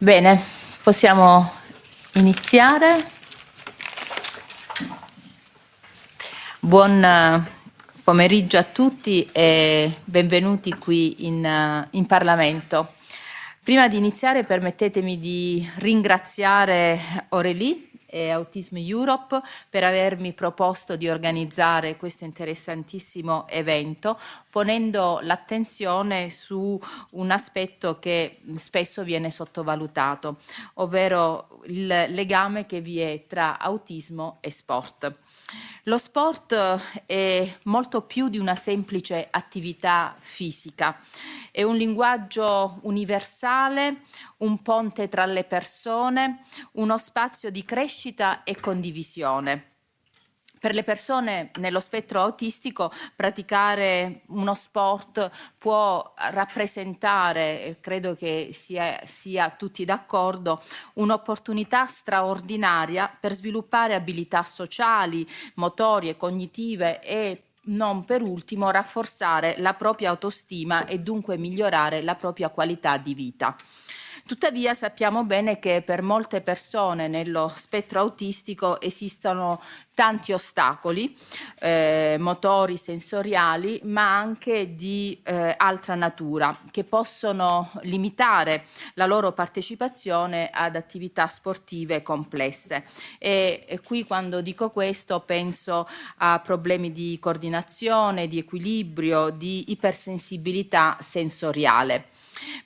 Bene, possiamo iniziare. Buon pomeriggio a tutti e benvenuti qui in Parlamento. Prima di iniziare permettetemi di ringraziare Aurélie e Autism Europe per avermi proposto di organizzare questo interessantissimo evento, ponendo l'attenzione su un aspetto che spesso viene sottovalutato, ovvero il legame che vi è tra autismo e sport. Lo sport è molto più di una semplice attività fisica, è un linguaggio universale, un ponte tra le persone, uno spazio di crescita e condivisione. Per le persone nello spettro autistico praticare uno sport può rappresentare, credo che sia tutti d'accordo, un'opportunità straordinaria per sviluppare abilità sociali, motorie, cognitive e non per ultimo rafforzare la propria autostima e dunque migliorare la propria qualità di vita. Tuttavia sappiamo bene che per molte persone nello spettro autistico esistono tanti ostacoli motori, sensoriali, ma anche di altra natura che possono limitare la loro partecipazione ad attività sportive complesse. E qui quando dico questo penso a problemi di coordinazione, di equilibrio, di ipersensibilità sensoriale.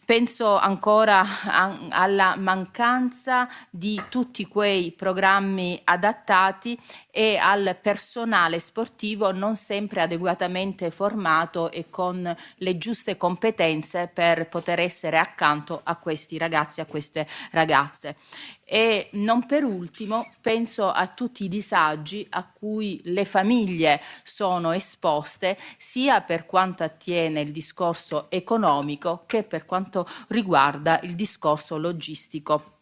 Penso ancora alla mancanza di tutti quei programmi adattati e al personale sportivo non sempre adeguatamente formato e con le giuste competenze per poter essere accanto a questi ragazzi, a queste ragazze. E non per ultimo penso a tutti i disagi a cui le famiglie sono esposte, sia per quanto attiene il discorso economico che per quanto riguarda il discorso logistico.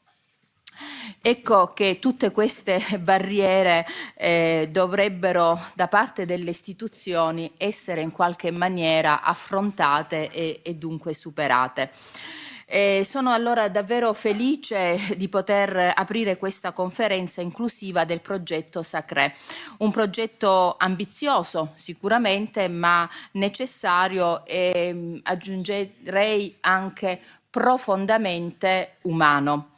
Ecco che tutte queste barriere dovrebbero da parte delle istituzioni essere in qualche maniera affrontate e dunque superate. Sono allora davvero felice di poter aprire questa conferenza inclusiva del progetto Sacree, un progetto ambizioso sicuramente, ma necessario e aggiungerei anche profondamente umano.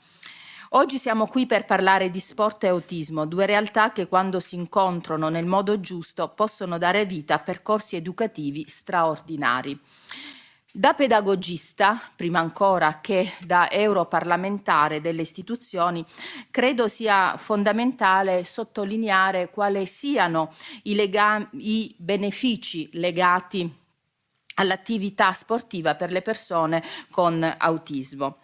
Oggi siamo qui per parlare di sport e autismo, due realtà che quando si incontrano nel modo giusto possono dare vita a percorsi educativi straordinari. Da pedagogista, prima ancora che da europarlamentare delle istituzioni, credo sia fondamentale sottolineare quali siano i benefici legati all'attività sportiva per le persone con autismo.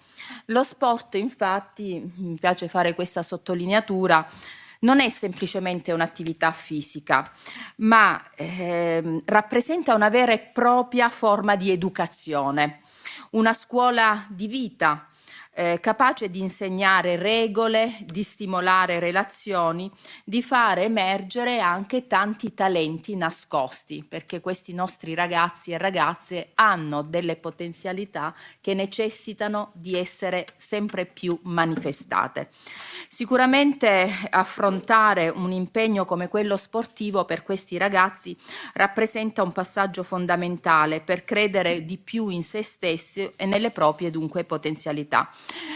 Lo sport, infatti, mi piace fare questa sottolineatura, non è semplicemente un'attività fisica, ma rappresenta una vera e propria forma di educazione, una scuola di vita capace di insegnare regole, di stimolare relazioni, di fare emergere anche tanti talenti nascosti, perché questi nostri ragazzi e ragazze hanno delle potenzialità che necessitano di essere sempre più manifestate. Sicuramente affrontare un impegno come quello sportivo per questi ragazzi rappresenta un passaggio fondamentale per credere di più in se stessi e nelle proprie dunque potenzialità.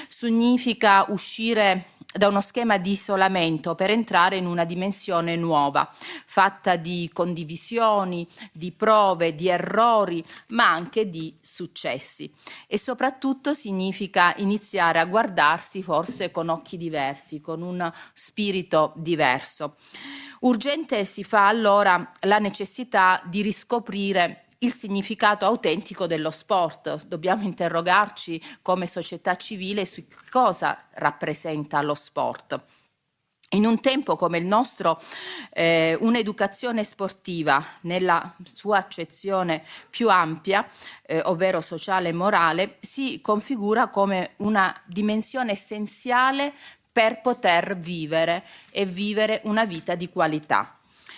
Significa uscire da uno schema di isolamento per entrare in una dimensione nuova, fatta di condivisioni, di prove, di errori, ma anche di successi. E soprattutto significa iniziare a guardarsi forse con occhi diversi, con un spirito diverso. Urgente si fa allora la necessità di riscoprire il significato autentico dello sport. Dobbiamo interrogarci come società civile su cosa rappresenta lo sport. In un tempo come il nostro, un'educazione sportiva nella sua accezione più ampia, ovvero sociale e morale, si configura come una dimensione essenziale per poter vivere e vivere una vita di qualità.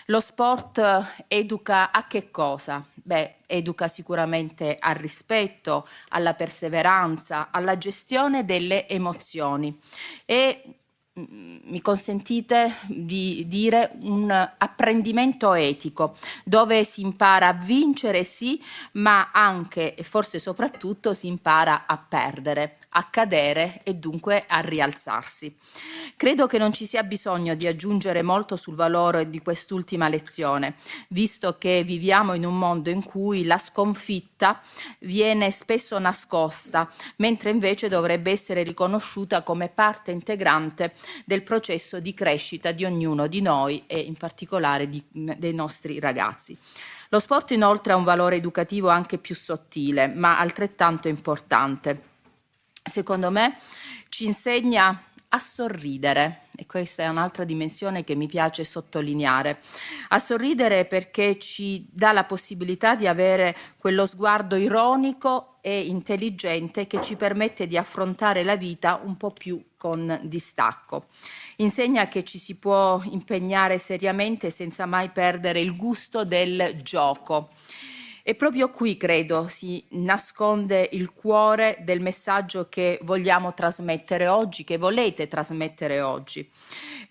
Lo sport educa a che cosa? Beh, educa sicuramente al rispetto, alla perseveranza, alla gestione delle emozioni e mi consentite di dire un apprendimento etico dove si impara a vincere, sì, ma anche e forse soprattutto si impara a perdere, a cadere e dunque a rialzarsi. Credo che non ci sia bisogno di aggiungere molto sul valore di quest'ultima lezione, visto che viviamo in un mondo in cui la sconfitta viene spesso nascosta, mentre invece dovrebbe essere riconosciuta come parte integrante del processo di crescita di ognuno di noi e in particolare dei nostri ragazzi. Lo sport inoltre ha un valore educativo anche più sottile, ma altrettanto importante. Secondo me ci insegna a sorridere, e questa è un'altra dimensione che mi piace sottolineare. A sorridere perché ci dà la possibilità di avere quello sguardo ironico e intelligente che ci permette di affrontare la vita un po' più con distacco. Insegna che ci si può impegnare seriamente senza mai perdere il gusto del gioco. E proprio qui, credo, si nasconde il cuore del messaggio che vogliamo trasmettere oggi, che volete trasmettere oggi.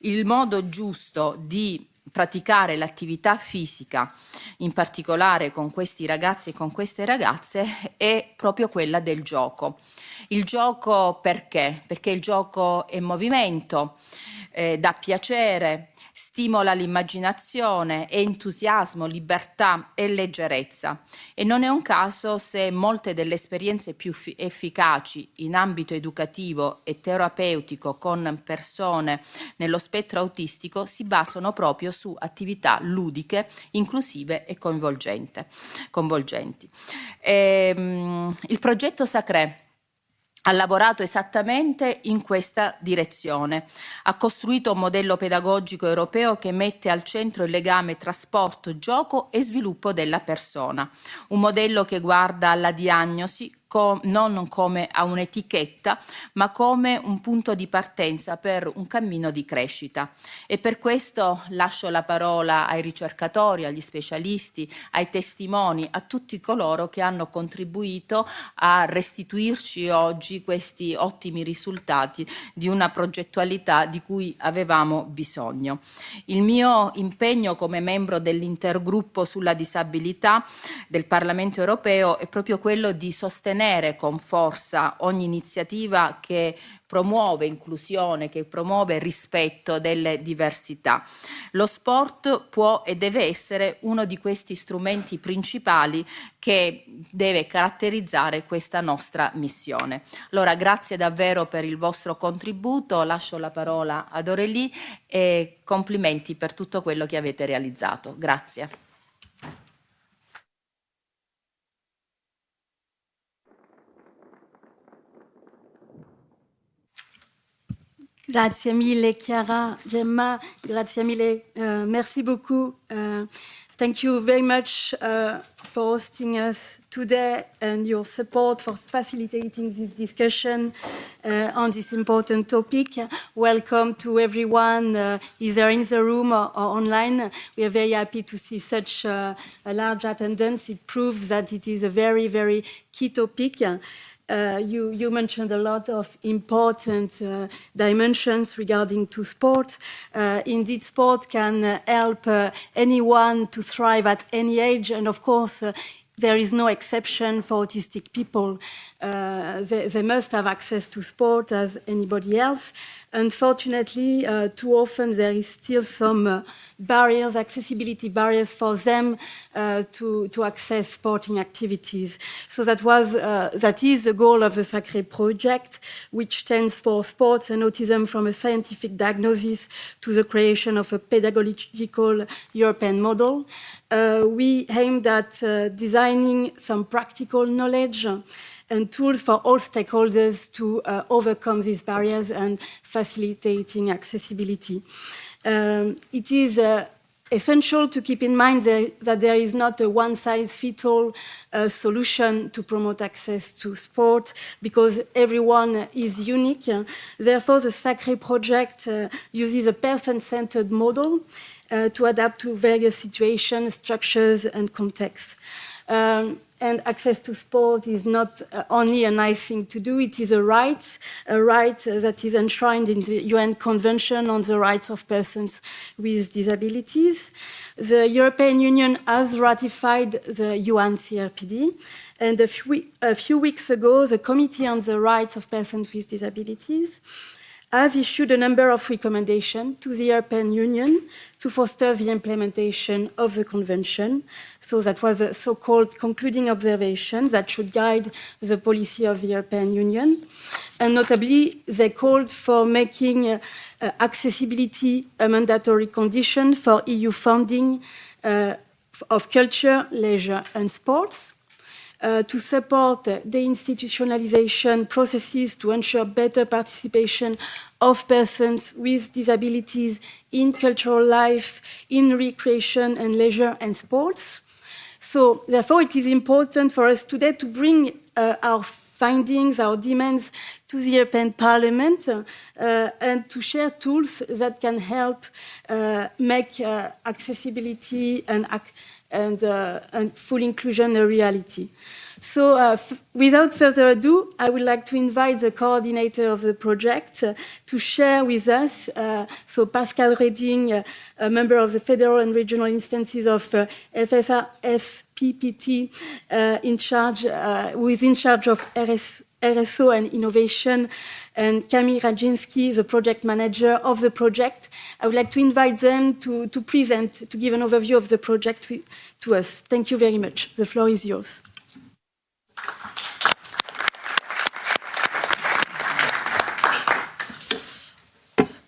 Il modo giusto di praticare l'attività fisica, in particolare con questi ragazzi e con queste ragazze, è proprio quella del gioco. Il gioco perché? Perché il gioco è movimento, dà piacere, stimola l'immaginazione, è entusiasmo, libertà e leggerezza. E non è un caso se molte delle esperienze più efficaci in ambito educativo e terapeutico con persone nello spettro autistico si basano proprio su attività ludiche, inclusive e coinvolgenti. Il progetto Sacree ha lavorato esattamente in questa direzione. Ha costruito un modello pedagogico europeo che mette al centro il legame tra sport, gioco e sviluppo della persona. Un modello che guarda alla diagnosi non come a un'etichetta, ma come un punto di partenza per un cammino di crescita. E per questo lascio la parola ai ricercatori, agli specialisti, ai testimoni, a tutti coloro che hanno contribuito a restituirci oggi questi ottimi risultati di una progettualità di cui avevamo bisogno. Il mio impegno come membro dell'intergruppo sulla disabilità del Parlamento europeo è proprio quello di sostenere con forza ogni iniziativa che promuove inclusione, che promuove rispetto delle diversità. Lo sport può e deve essere uno di questi strumenti principali che deve caratterizzare questa nostra missione. Allora, grazie davvero per il vostro contributo, lascio la parola ad Aurélie e complimenti per tutto quello che avete realizzato. Grazie. Grazie mille Chiara, Gemma, grazie mille, merci beaucoup. Thank you very much for hosting us today and your support for facilitating this discussion on this important topic. Welcome to everyone, either in the room or online. We are very happy to see such a large attendance. It proves that it is a very, very key topic. You mentioned a lot of important dimensions regarding to sport. Indeed, sport can help anyone to thrive at any age, and of course, there is no exception for autistic people. They must have access to sport as anybody else. Unfortunately, too often there is still some barriers, accessibility barriers for them to access sporting activities. So that is the goal of the Sacree project, which stands for Sports and Autism from a Scientific Diagnosis to the Creation of a Pedagogical European Model. We aimed at designing some practical knowledge and tools for all stakeholders to overcome these barriers and facilitating accessibility. It is essential to keep in mind that there is not a one-size-fits-all solution to promote access to sport because everyone is unique. Therefore, the Sacree project uses a person-centered model to adapt to various situations, structures, and contexts. And access to sport is not only a nice thing to do, it is a right that is enshrined in the UN Convention on the Rights of Persons with Disabilities. The European Union has ratified the UN CRPD, and a few weeks ago, the Committee on the Rights of Persons with Disabilities has issued a number of recommendations to the European Union to foster the implementation of the Convention. So that was a so-called concluding observation that should guide the policy of the European Union. And notably, they called for making accessibility a mandatory condition for EU funding of culture, leisure, and sports. To support the institutionalization processes to ensure better participation of persons with disabilities in cultural life, in recreation and leisure and sports. So therefore, it is important for us today to bring our findings, our demands to the European Parliament and to share tools that can help make accessibility and full inclusion a reality. So without further ado, I would like to invite the coordinator of the project to share with us, so Pascal Reding, a member of the federal and regional instances of FSRS-PPT, who is in charge of RSO and innovation, and Camille Radzinski, the project manager of the project. I would like to invite them to present, to give an overview of the project to us. Thank you very much. The floor is yours.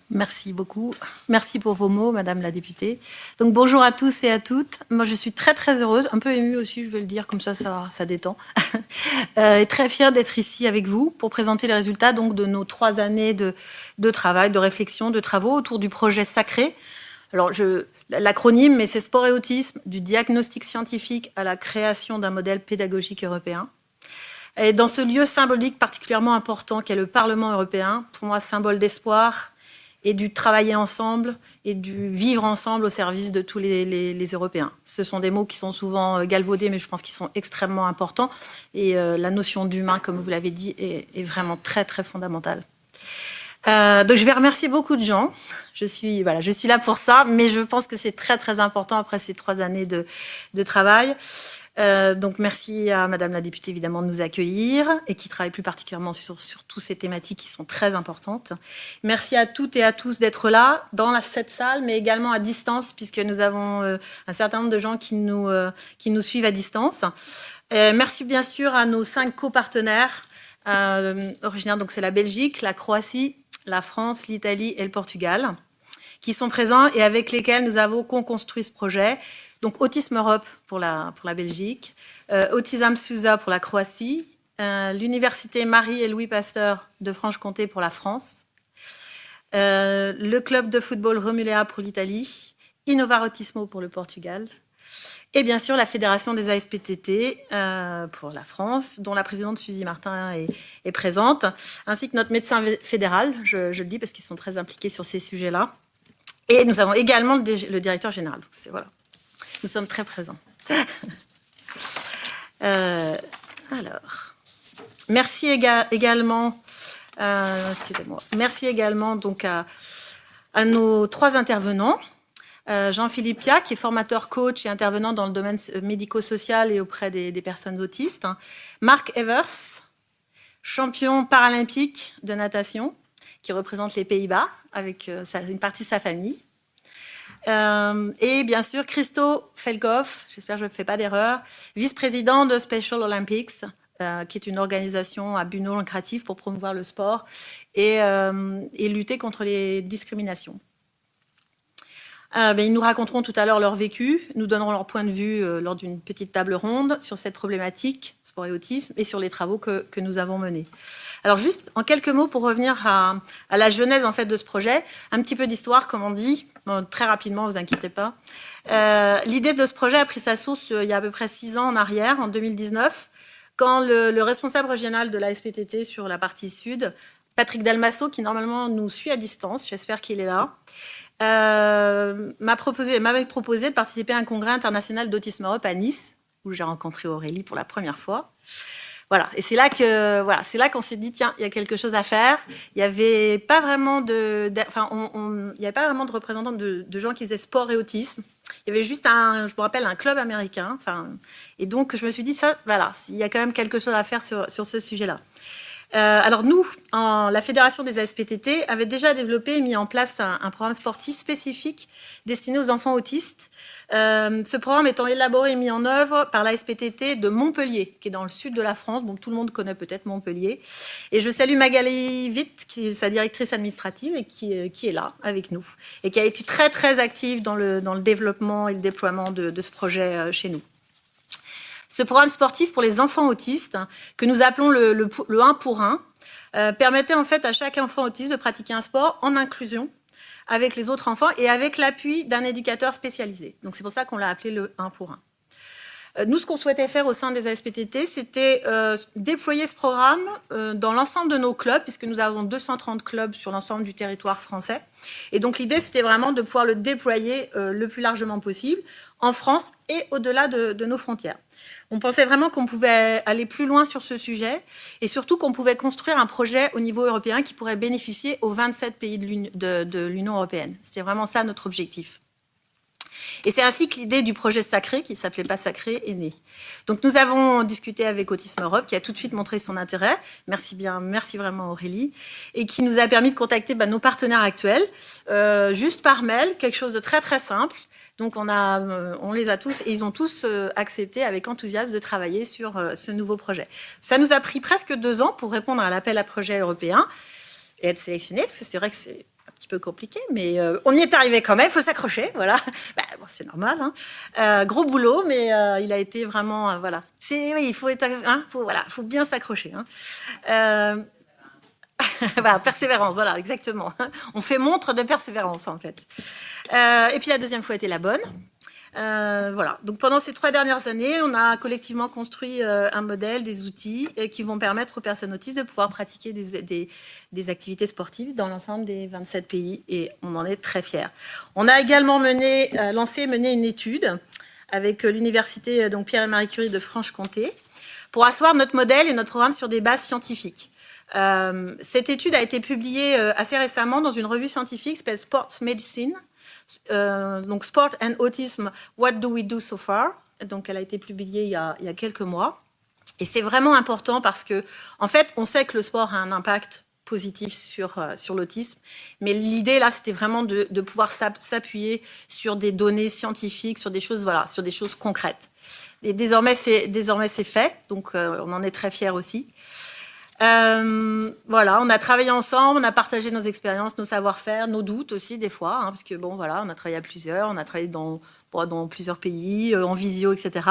Merci beaucoup. Merci pour vos mots, Madame la députée. Donc bonjour à tous et à toutes. Moi, je suis très très heureuse, un peu émue aussi, je vais le dire, comme ça détend. Et très fière d'être ici avec vous pour présenter les résultats donc de nos 3 années de travail, de réflexion, de travaux autour du projet Sacree. Alors l'acronyme, mais c'est sport et autisme, du diagnostic scientifique à la création d'un modèle pédagogique européen. Et dans ce lieu symbolique particulièrement important qu'est le Parlement européen, pour moi symbole d'espoir, et du travailler ensemble et du vivre ensemble au service de tous les Européens. Ce sont des mots qui sont souvent galvaudés, mais je pense qu'ils sont extrêmement importants. Et la notion d'humain, comme vous l'avez dit, est vraiment très, très fondamentale. Donc je vais remercier beaucoup de gens. Je suis là pour ça, mais je pense que c'est très, très important après ces 3 années de travail. Donc merci à Madame la députée évidemment de nous accueillir et qui travaille plus particulièrement sur toutes ces thématiques qui sont très importantes. Merci à toutes et à tous d'être là dans cette salle, mais également à distance puisque nous avons un certain nombre de gens qui nous suivent à distance. Merci bien sûr à nos 5 copartenaires originaires, donc c'est la Belgique, la Croatie, la France, l'Italie et le Portugal, qui sont présents et avec lesquels nous avons co-construit ce projet. Donc, Autisme Europe pour la Belgique, Autism Susa pour la Croatie, l'Université Marie et Louis Pasteur de Franche-Comté pour la France, le club de football Romuléa pour l'Italie, Innovar Autismo pour le Portugal, et bien sûr la Fédération des ASPTT pour la France, dont la présidente Suzy Martin est présente, ainsi que notre médecin fédéral, je le dis parce qu'ils sont très impliqués sur ces sujets-là. Et nous avons également le directeur général. Donc voilà. Nous sommes très présents. Alors, merci également. Excusez-moi. Merci également donc à nos 3 intervenants. Jean Philippe Piat, qui est formateur coach et intervenant dans le domaine médico-social et auprès des personnes autistes. Marc Evers, champion paralympique de natation, qui représente les Pays-Bas avec une partie de sa famille. Et bien sûr, Christo Velkov, j'espère que je ne fais pas d'erreur, vice-président de Special Olympics, qui est une organisation à but non lucratif pour promouvoir le sport et lutter contre les discriminations. Ils nous raconteront tout à l'heure leur vécu, nous donneront leur point de vue lors d'une petite table ronde sur cette problématique, sport et autisme, et sur les travaux que nous avons menés. Alors juste en quelques mots pour revenir à la genèse en fait de ce projet, un petit peu d'histoire comme on dit, bon, très rapidement, vous inquiétez pas. L'idée de ce projet a pris sa source il y a à peu près 6 ans en arrière, en 2019, quand le responsable régional de la SPTT sur la partie sud Patrick Dalmasso, qui normalement nous suit à distance, j'espère qu'il est là, m'avait proposé de participer à un congrès international d'Autisme Europe à Nice, où j'ai rencontré Aurélie pour la première fois. Voilà, et c'est là qu'on s'est dit, tiens, il y a quelque chose à faire. Il n'y avait pas vraiment il y avait pas vraiment de représentants de gens qui faisaient sport et autisme. Il y avait juste je me rappelle, un club américain. Et donc, je me suis dit, ça, voilà, il y a quand même quelque chose à faire sur ce sujet-là. Alors nous, la Fédération des ASPTT avait déjà développé et mis en place un programme sportif spécifique destiné aux enfants autistes. Ce programme étant élaboré et mis en œuvre par l'ASPTT de Montpellier, qui est dans le sud de la France. Bon, tout le monde connaît peut-être Montpellier. Et je salue Magali Witt, qui est sa directrice administrative et qui est là avec nous. Et qui a été très, très active dans le développement et le déploiement de ce projet chez nous. Ce programme sportif pour les enfants autistes, que nous appelons le 1 pour 1, permettait en fait à chaque enfant autiste de pratiquer un sport en inclusion avec les autres enfants et avec l'appui d'un éducateur spécialisé. Donc c'est pour ça qu'on l'a appelé le 1 pour 1. Nous, ce qu'on souhaitait faire au sein des ASPTT, c'était déployer ce programme dans l'ensemble de nos clubs, puisque nous avons 230 clubs sur l'ensemble du territoire français. Et donc l'idée, c'était vraiment de pouvoir le déployer le plus largement possible en France et au-delà de nos frontières. On pensait vraiment qu'on pouvait aller plus loin sur ce sujet et surtout qu'on pouvait construire un projet au niveau européen qui pourrait bénéficier aux 27 pays de l'Union européenne. C'était vraiment ça notre objectif. Et c'est ainsi que l'idée du projet Sacree, qui ne s'appelait pas Sacree, est née. Donc nous avons discuté avec Autisme Europe, qui a tout de suite montré son intérêt. Merci vraiment Aurélie. Et qui nous a permis de contacter nos partenaires actuels, juste par mail, quelque chose de très très simple. Donc on les a tous, et ils ont tous accepté avec enthousiasme de travailler sur ce nouveau projet. Ça nous a pris presque 2 ans pour répondre à l'appel à projet européen et être sélectionnés, parce que c'est vrai que c'est un petit peu compliqué, mais on y est arrivé quand même, il faut s'accrocher, voilà. Bon, c'est normal, hein. Gros boulot, mais il a été vraiment, voilà. Oui, il faut être, faut bien s'accrocher. Hein. Voilà, persévérance, voilà, exactement. On fait montre de persévérance, en fait. Et puis la deuxième fois était la bonne. Voilà. Donc pendant ces 3 dernières années, on a collectivement construit un modèle, des outils qui vont permettre aux personnes autistes de pouvoir pratiquer des activités sportives dans l'ensemble des 27 pays, et on en est très fiers. On a également mené une étude avec l'université Pierre et Marie Curie de Franche-Comté pour asseoir notre modèle et notre programme sur des bases scientifiques. Cette étude a été publiée assez récemment dans une revue scientifique qui s'appelle Sports Medicine. Donc Sport and Autism, What do we do so far? Donc elle a été publiée il y a quelques mois. Et c'est vraiment important parce que, en fait, on sait que le sport a un impact positif sur l'autisme. Mais l'idée, là, c'était vraiment de pouvoir s'appuyer sur des données scientifiques, sur des choses concrètes. Et désormais, c'est fait. Donc, on en est très fiers aussi. Voilà, on a travaillé ensemble, on a partagé nos expériences, nos savoir-faire, nos doutes aussi des fois, hein, parce que bon, voilà, on a travaillé à plusieurs, on a travaillé dans plusieurs pays, en visio, etc.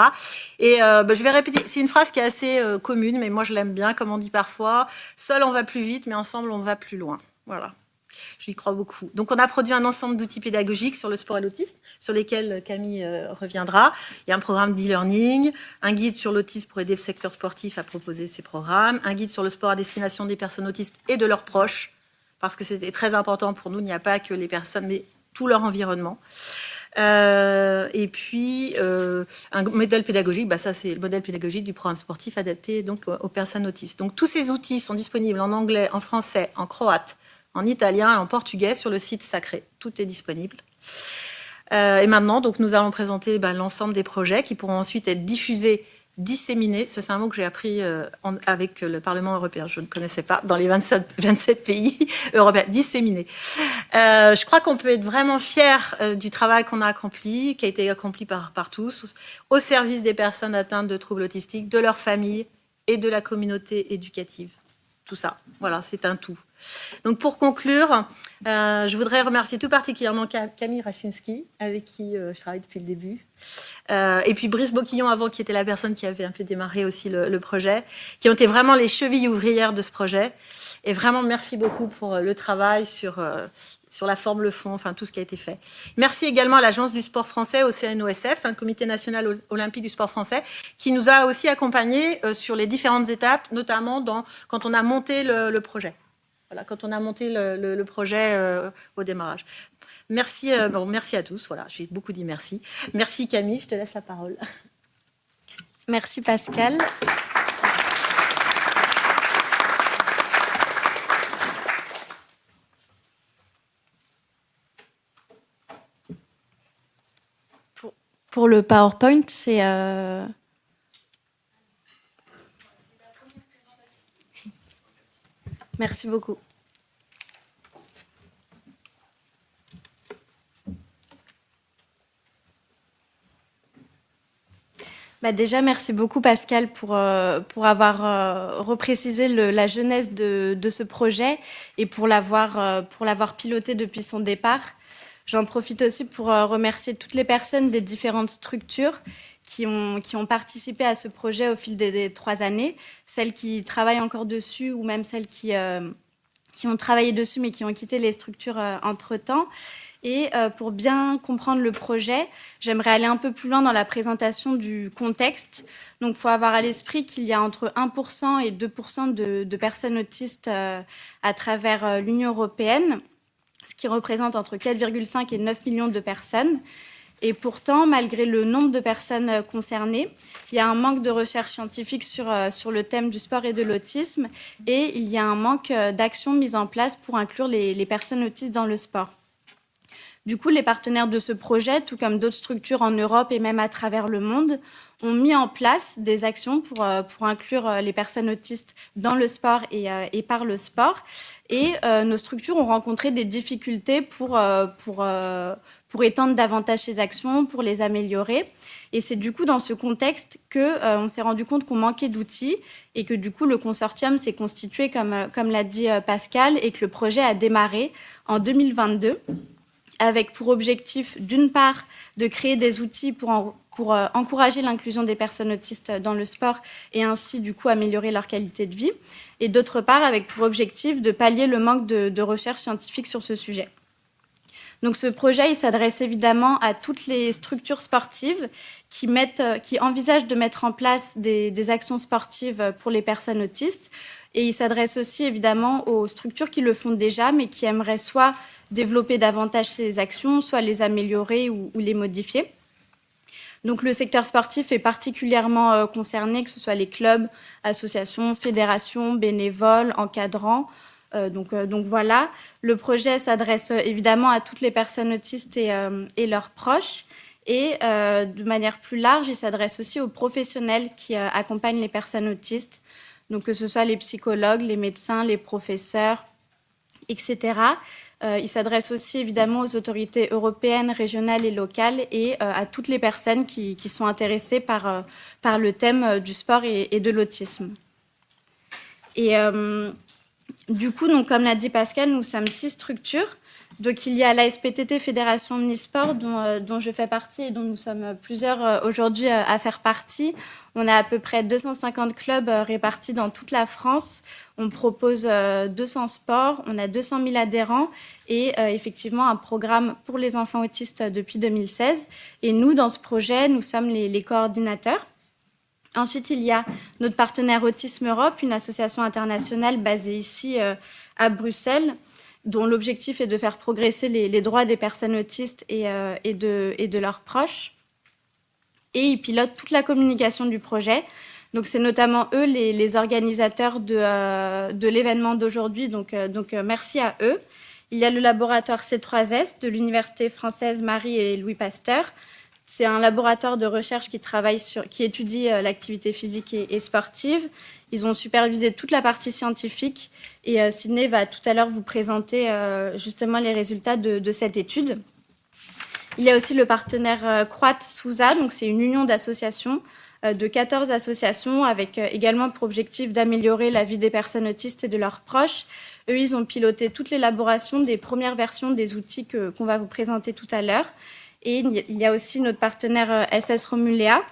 Et je vais répéter, c'est une phrase qui est assez commune, mais moi je l'aime bien, comme on dit parfois, seul on va plus vite, mais ensemble on va plus loin. Voilà. J'y crois beaucoup. Donc, on a produit un ensemble d'outils pédagogiques sur le sport et l'autisme, sur lesquels Camille reviendra. Il y a un programme d'e-learning, un guide sur l'autisme pour aider le secteur sportif à proposer ses programmes, un guide sur le sport à destination des personnes autistes et de leurs proches, parce que c'était très important pour nous. Il n'y a pas que les personnes, mais tout leur environnement. Et puis, un modèle pédagogique, ça c'est le modèle pédagogique du programme sportif adapté donc, aux personnes autistes. Donc, tous ces outils sont disponibles en anglais, en français, en croate, en italien et en portugais sur le site Sacree. Tout est disponible. Et maintenant, donc, nous allons présenter l'ensemble des projets qui pourront ensuite être diffusés, disséminés. Ça, c'est un mot que j'ai appris avec le Parlement européen. Je ne connaissais pas. Dans les 27 pays européens. Disséminés. Je crois qu'on peut être vraiment fiers du travail qu'on a accompli, qui a été accompli par tous, au service des personnes atteintes de troubles autistiques, de leurs familles et de la communauté éducative. Tout ça, voilà, c'est un tout. Donc pour conclure, je voudrais remercier tout particulièrement Camille Rachinski, avec qui je travaille depuis le début, et puis Brice Boquillon avant, qui était la personne qui avait un peu démarré aussi le projet, qui ont été vraiment les chevilles ouvrières de ce projet. Et vraiment, merci beaucoup pour le travail sur la forme, le fond, enfin tout ce qui a été fait. Merci également à l'Agence du sport français, au CNOSF, un comité national olympique du sport français, qui nous a aussi accompagnés sur les différentes étapes, notamment quand on a monté le projet. voilà, quand on a monté le projet au démarrage. Merci, merci à tous. Voilà, j'ai beaucoup dit merci. Merci Camille, je te laisse la parole. Merci Pascal. Pour le PowerPoint, c'est... Merci beaucoup. Déjà, merci beaucoup Pascal pour avoir reprécisé la genèse de ce projet et pour l'avoir piloté depuis son départ. J'en profite aussi pour remercier toutes les personnes des différentes structures qui ont participé à ce projet au fil des 3 années, celles qui travaillent encore dessus ou même celles qui ont travaillé dessus mais qui ont quitté les structures entre-temps. Et pour bien comprendre le projet, j'aimerais aller un peu plus loin dans la présentation du contexte. Donc, il faut avoir à l'esprit qu'il y a entre 1% et 2% de personnes autistes à travers l'Union européenne, ce qui représente entre 4,5 et 9 millions de personnes. Et pourtant, malgré le nombre de personnes concernées, il y a un manque de recherche scientifique sur le thème du sport et de l'autisme, et il y a un manque d'actions mises en place pour inclure les personnes autistes dans le sport. Du coup, les partenaires de ce projet, tout comme d'autres structures en Europe et même à travers le monde, ont mis en place des actions pour inclure les personnes autistes dans le sport et par le sport. Et nos structures ont rencontré des difficultés pour étendre davantage ces actions, pour les améliorer. Et c'est du coup dans ce contexte qu'on s'est rendu compte qu'on manquait d'outils et que du coup le consortium s'est constitué, comme l'a dit Pascal, et que le projet a démarré en 2022. Avec pour objectif, d'une part, de créer des outils pour encourager l'inclusion des personnes autistes dans le sport et ainsi, du coup, améliorer leur qualité de vie. Et d'autre part, avec pour objectif de pallier le manque de recherche scientifique sur ce sujet. Donc, ce projet, il s'adresse évidemment à toutes les structures sportives qui envisagent de mettre en place des actions sportives pour les personnes autistes. Et il s'adresse aussi évidemment aux structures qui le font déjà, mais qui aimeraient soit développer davantage ces actions, soit les améliorer ou les modifier. Donc le secteur sportif est particulièrement concerné, que ce soit les clubs, associations, fédérations, bénévoles, encadrants. Donc voilà, le projet s'adresse évidemment à toutes les personnes autistes et leurs proches. Et de manière plus large, il s'adresse aussi aux professionnels qui accompagnent les personnes autistes. Donc que ce soit les psychologues, les médecins, les professeurs, etc. Il s'adresse aussi évidemment aux autorités européennes, régionales et locales et à toutes les personnes qui sont intéressées par le thème du sport et de l'autisme. Et du coup, donc, comme l'a dit Pascal, nous sommes 6 structures. Donc, il y a la SPTT Fédération Omnisport, dont je fais partie et dont nous sommes plusieurs aujourd'hui à faire partie. On a à peu près 250 clubs répartis dans toute la France. On propose 200 sports, on a 200 000 adhérents et effectivement un programme pour les enfants autistes depuis 2016. Et nous, dans ce projet, nous sommes les coordinateurs. Ensuite, il y a notre partenaire Autisme Europe, une association internationale basée ici à Bruxelles, dont l'objectif est de faire progresser les droits des personnes autistes et de leurs proches. Et ils pilotent toute la communication du projet. Donc, c'est notamment eux les organisateurs de l'événement d'aujourd'hui. Donc, merci à eux. Il y a le laboratoire C3S de l'Université française Marie et Louis Pasteur. C'est un laboratoire de recherche qui étudie l'activité physique et sportive. Ils ont supervisé toute la partie scientifique et Sydney va tout à l'heure vous présenter justement les résultats de cette étude. Il y a aussi le partenaire croate SUSA, donc c'est une union d'associations, de 14 associations avec également pour objectif d'améliorer la vie des personnes autistes et de leurs proches. Eux, ils ont piloté toute l'élaboration des premières versions des outils qu'on va vous présenter tout à l'heure. Et il y a aussi notre partenaire SS Romulea,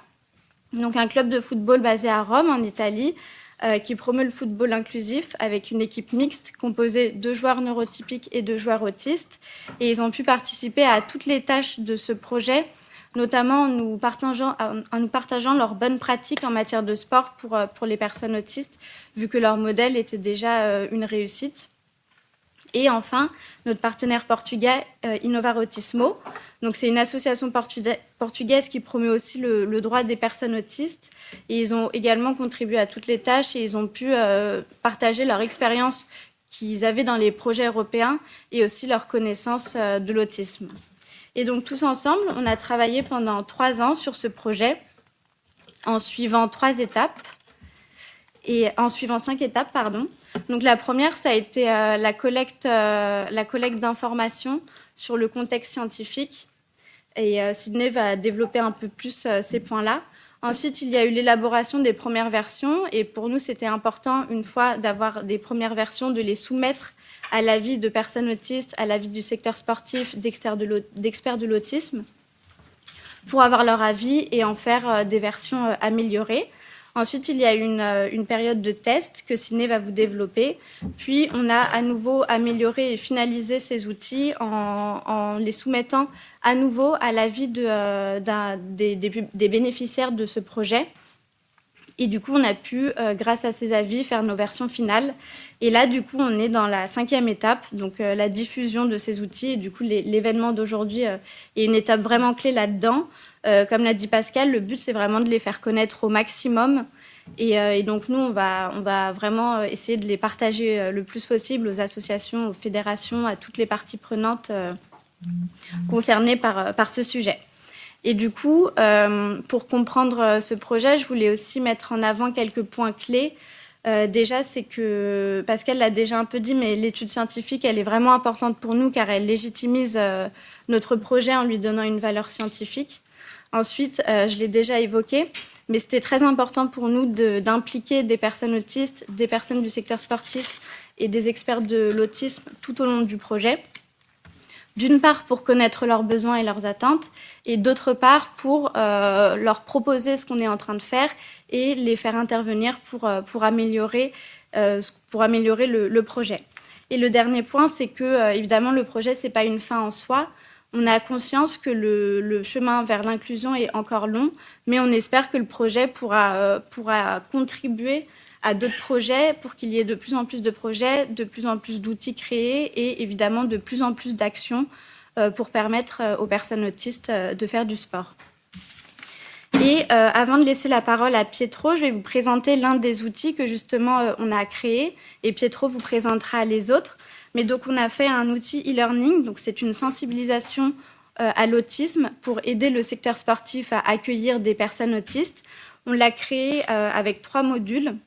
donc un club de football basé à Rome, en Italie, qui promeut le football inclusif avec une équipe mixte composée de joueurs neurotypiques et de joueurs autistes. Et ils ont pu participer à toutes les tâches de ce projet, notamment en nous partageant leurs bonnes pratiques en matière de sport pour les personnes autistes, vu que leur modèle était déjà une réussite. Et enfin, notre partenaire portugais, Innovar Autismo. Donc, c'est une association portugaise qui promeut aussi le droit des personnes autistes. Et ils ont également contribué à toutes les tâches et ils ont pu partager leur expérience qu'ils avaient dans les projets européens et aussi leur connaissance de l'autisme. Et donc, tous ensemble, on a travaillé pendant 3 ans sur ce projet en suivant 5 étapes, pardon. Donc la première, ça a été la collecte d'informations sur le contexte scientifique. Et Sydney va développer un peu plus ces points-là. Ensuite, il y a eu l'élaboration des premières versions. Et pour nous, c'était important, une fois d'avoir des premières versions, de les soumettre à l'avis de personnes autistes, à l'avis du secteur sportif, d'experts de l'autisme, pour avoir leur avis et en faire des versions améliorées. Ensuite, il y a une période de test que Sydney va vous développer. Puis, on a à nouveau amélioré et finalisé ces outils en les soumettant à nouveau à l'avis des bénéficiaires de ce projet. Et du coup, on a pu, grâce à ces avis, faire nos versions finales. Et là, du coup, on est dans la 5e étape, donc la diffusion de ces outils. Et du coup, l'événement d'aujourd'hui est une étape vraiment clé là-dedans. Comme l'a dit Pascal, le but, c'est vraiment de les faire connaître au maximum. Et donc, nous, on va vraiment essayer de les partager le plus possible aux associations, aux fédérations, à toutes les parties prenantes concernées par ce sujet. Et du coup, pour comprendre ce projet, je voulais aussi mettre en avant quelques points clés. Déjà, c'est que Pascal l'a déjà un peu dit, mais l'étude scientifique, elle est vraiment importante pour nous car elle légitimise notre projet en lui donnant une valeur scientifique. Ensuite, je l'ai déjà évoqué, mais c'était très important pour nous d'impliquer des personnes autistes, des personnes du secteur sportif et des experts de l'autisme tout au long du projet. D'une part, pour connaître leurs besoins et leurs attentes, et d'autre part, pour leur proposer ce qu'on est en train de faire et les faire intervenir pour améliorer le projet. Et le dernier point, c'est que, évidemment, le projet, ce n'est pas une fin en soi. On a conscience que le chemin vers l'inclusion est encore long, mais on espère que le projet pourra contribuer à d'autres projets pour qu'il y ait de plus en plus de projets, de plus en plus d'outils créés et évidemment de plus en plus d'actions pour permettre aux personnes autistes de faire du sport. Et avant de laisser la parole à Pietro, je vais vous présenter l'un des outils que justement on a créé et Pietro vous présentera les autres. Mais donc on a fait un outil e-learning, donc c'est une sensibilisation à l'autisme pour aider le secteur sportif à accueillir des personnes autistes. On l'a créé avec 3 modules.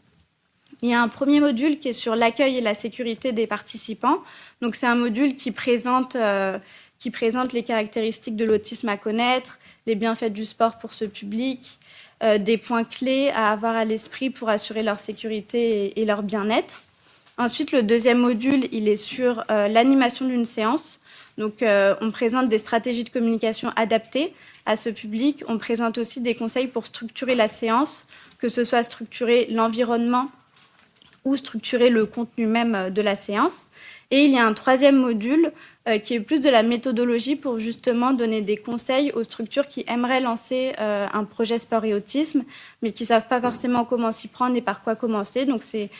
Il y a un premier module qui est sur l'accueil et la sécurité des participants. Donc, c'est un module qui présente les caractéristiques de l'autisme à connaître, les bienfaits du sport pour ce public, des points clés à avoir à l'esprit pour assurer leur sécurité et leur bien-être. Ensuite, le deuxième module, il est sur l'animation d'une séance. Donc, on présente des stratégies de communication adaptées à ce public. On présente aussi des conseils pour structurer la séance, que ce soit structurer l'environnement ou structurer le contenu même de la séance. Et il y a un troisième module qui est plus de la méthodologie pour justement donner des conseils aux structures qui aimeraient lancer un projet sport et autisme, mais qui ne savent pas forcément comment s'y prendre et par quoi commencer. Donc, c'est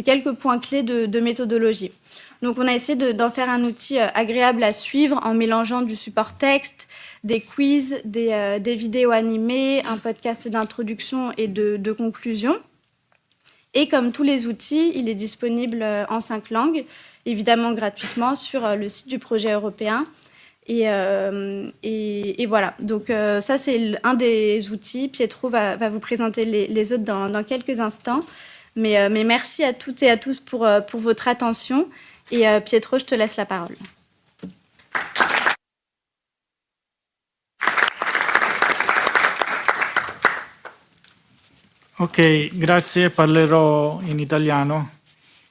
quelques points clés de méthodologie. Donc, on a essayé d'en faire un outil agréable à suivre en mélangeant du support texte, des quiz, des vidéos animées, un podcast d'introduction et de conclusion. Et comme tous les outils, il est disponible en 5 langues, évidemment gratuitement, sur le site du projet européen. Et voilà, donc ça c'est un des outils. Pietro va vous présenter les autres dans quelques instants. Mais merci à toutes et à tous pour votre attention. Et Pietro, je te laisse la parole. Ok, grazie, parlerò in italiano.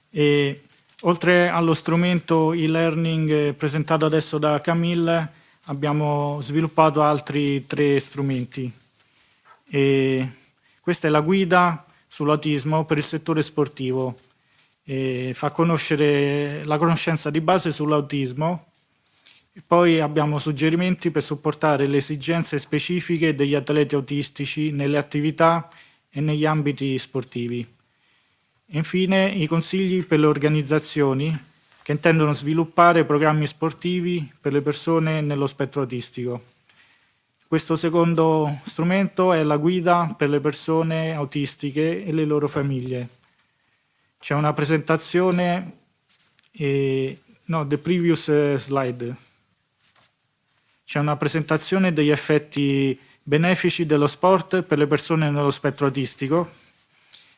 E, oltre allo strumento e-learning presentato adesso da Camille, abbiamo sviluppato altri 3 strumenti. E questa è la guida sull'autismo per il settore sportivo. E fa conoscere la conoscenza di base sull'autismo. E poi abbiamo suggerimenti per supportare le esigenze specifiche degli atleti autistici nelle attività e negli ambiti sportivi. Infine, i consigli per le organizzazioni che intendono sviluppare programmi sportivi per le persone nello spettro autistico. Questo secondo strumento è la guida per le persone autistiche e le loro famiglie. C'è una presentazione, the previous slide. C'è una presentazione degli effetti benefici dello sport per le persone nello spettro autistico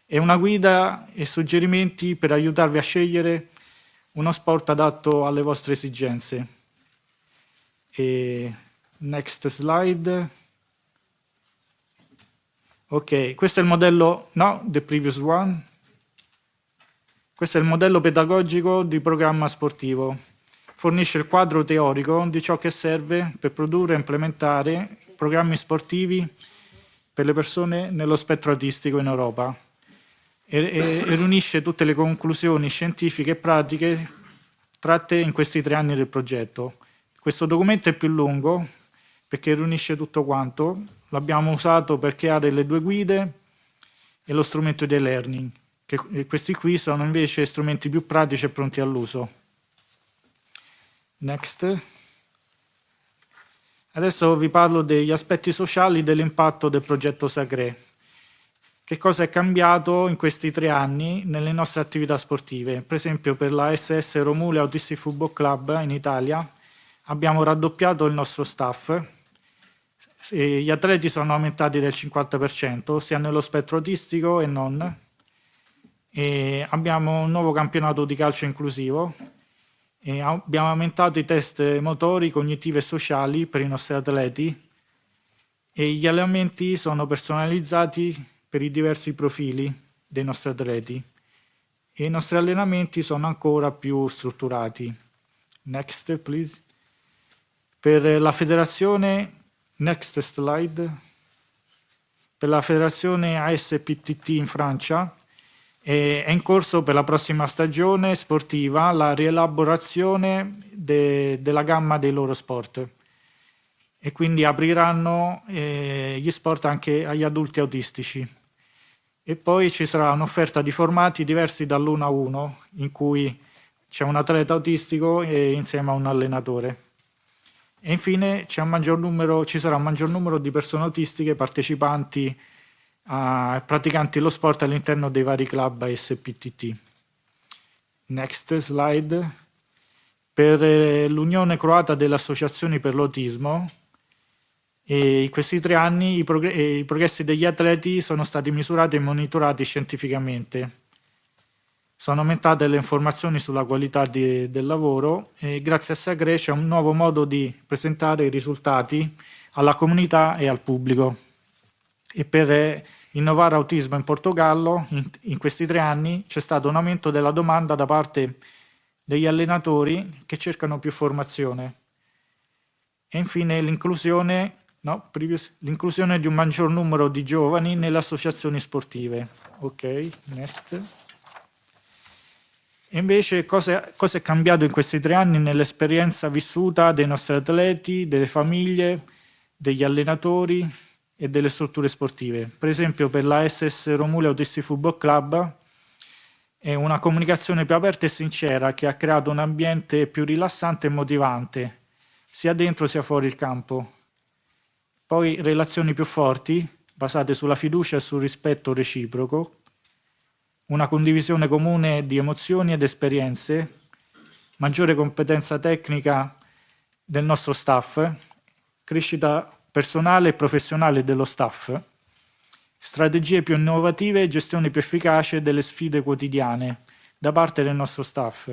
e una guida e suggerimenti per aiutarvi a scegliere uno sport adatto alle vostre esigenze. Next slide. Ok, questo è il modello, the previous one. Questo è il modello pedagogico di programma sportivo. Fornisce il quadro teorico di ciò che serve per produrre e implementare programmi sportivi per le persone nello spettro autistico in Europa e riunisce tutte le conclusioni scientifiche e pratiche tratte in questi 3 anni del progetto. Questo documento è più lungo perché riunisce tutto quanto. L'abbiamo usato per creare le 2 guide e lo strumento di e-learning, che questi qui sono invece strumenti più pratici e pronti all'uso. Next. Adesso vi parlo degli aspetti sociali dell'impatto del progetto Sacree. Che cosa è cambiato in questi 3 anni nelle nostre attività sportive? Per esempio per la SS Romule Autistic Football Club in Italia abbiamo raddoppiato il nostro staff, gli atleti sono aumentati del 50%, sia nello spettro autistico e non, e abbiamo un nuovo campionato di calcio inclusivo, e abbiamo aumentato i test motori, cognitivi e sociali per i nostri atleti e gli allenamenti sono personalizzati per i diversi profili dei nostri atleti e i nostri allenamenti sono ancora più strutturati. Next, please. Per la federazione, next slide. Per la federazione ASPTT in Francia è in corso per la prossima stagione sportiva la rielaborazione della gamma dei loro sport e quindi apriranno gli sport anche agli adulti autistici. E poi ci sarà un'offerta di formati diversi dall'1 a 1, in cui c'è un atleta autistico insieme a un allenatore. E infine ci sarà un maggior numero di persone autistiche partecipanti praticanti lo sport all'interno dei vari club ASPTT. Next slide. Per l'Unione Croata delle Associazioni per l'Autismo, e in questi 3 anni i progressi degli atleti sono stati misurati e monitorati scientificamente. Sono aumentate le informazioni sulla qualità del lavoro e grazie a Sacree c'è un nuovo modo di presentare i risultati alla comunità e al pubblico. E per innovare autismo in Portogallo, in questi 3 anni c'è stato un aumento della domanda da parte degli allenatori che cercano più formazione. E infine l'inclusione di un maggior numero di giovani nelle associazioni sportive. Ok, next. E invece cosa è cambiato in questi 3 anni nell'esperienza vissuta dei nostri atleti, delle famiglie, degli allenatori e delle strutture sportive? Per esempio per la SS Romule Autistic Football Club è una comunicazione più aperta e sincera che ha creato un ambiente più rilassante e motivante, sia dentro sia fuori il campo. Poi relazioni più forti, basate sulla fiducia e sul rispetto reciproco, una condivisione comune di emozioni ed esperienze, maggiore competenza tecnica del nostro staff, crescita personale e professionale dello staff, strategie più innovative e gestione più efficace delle sfide quotidiane da parte del nostro staff.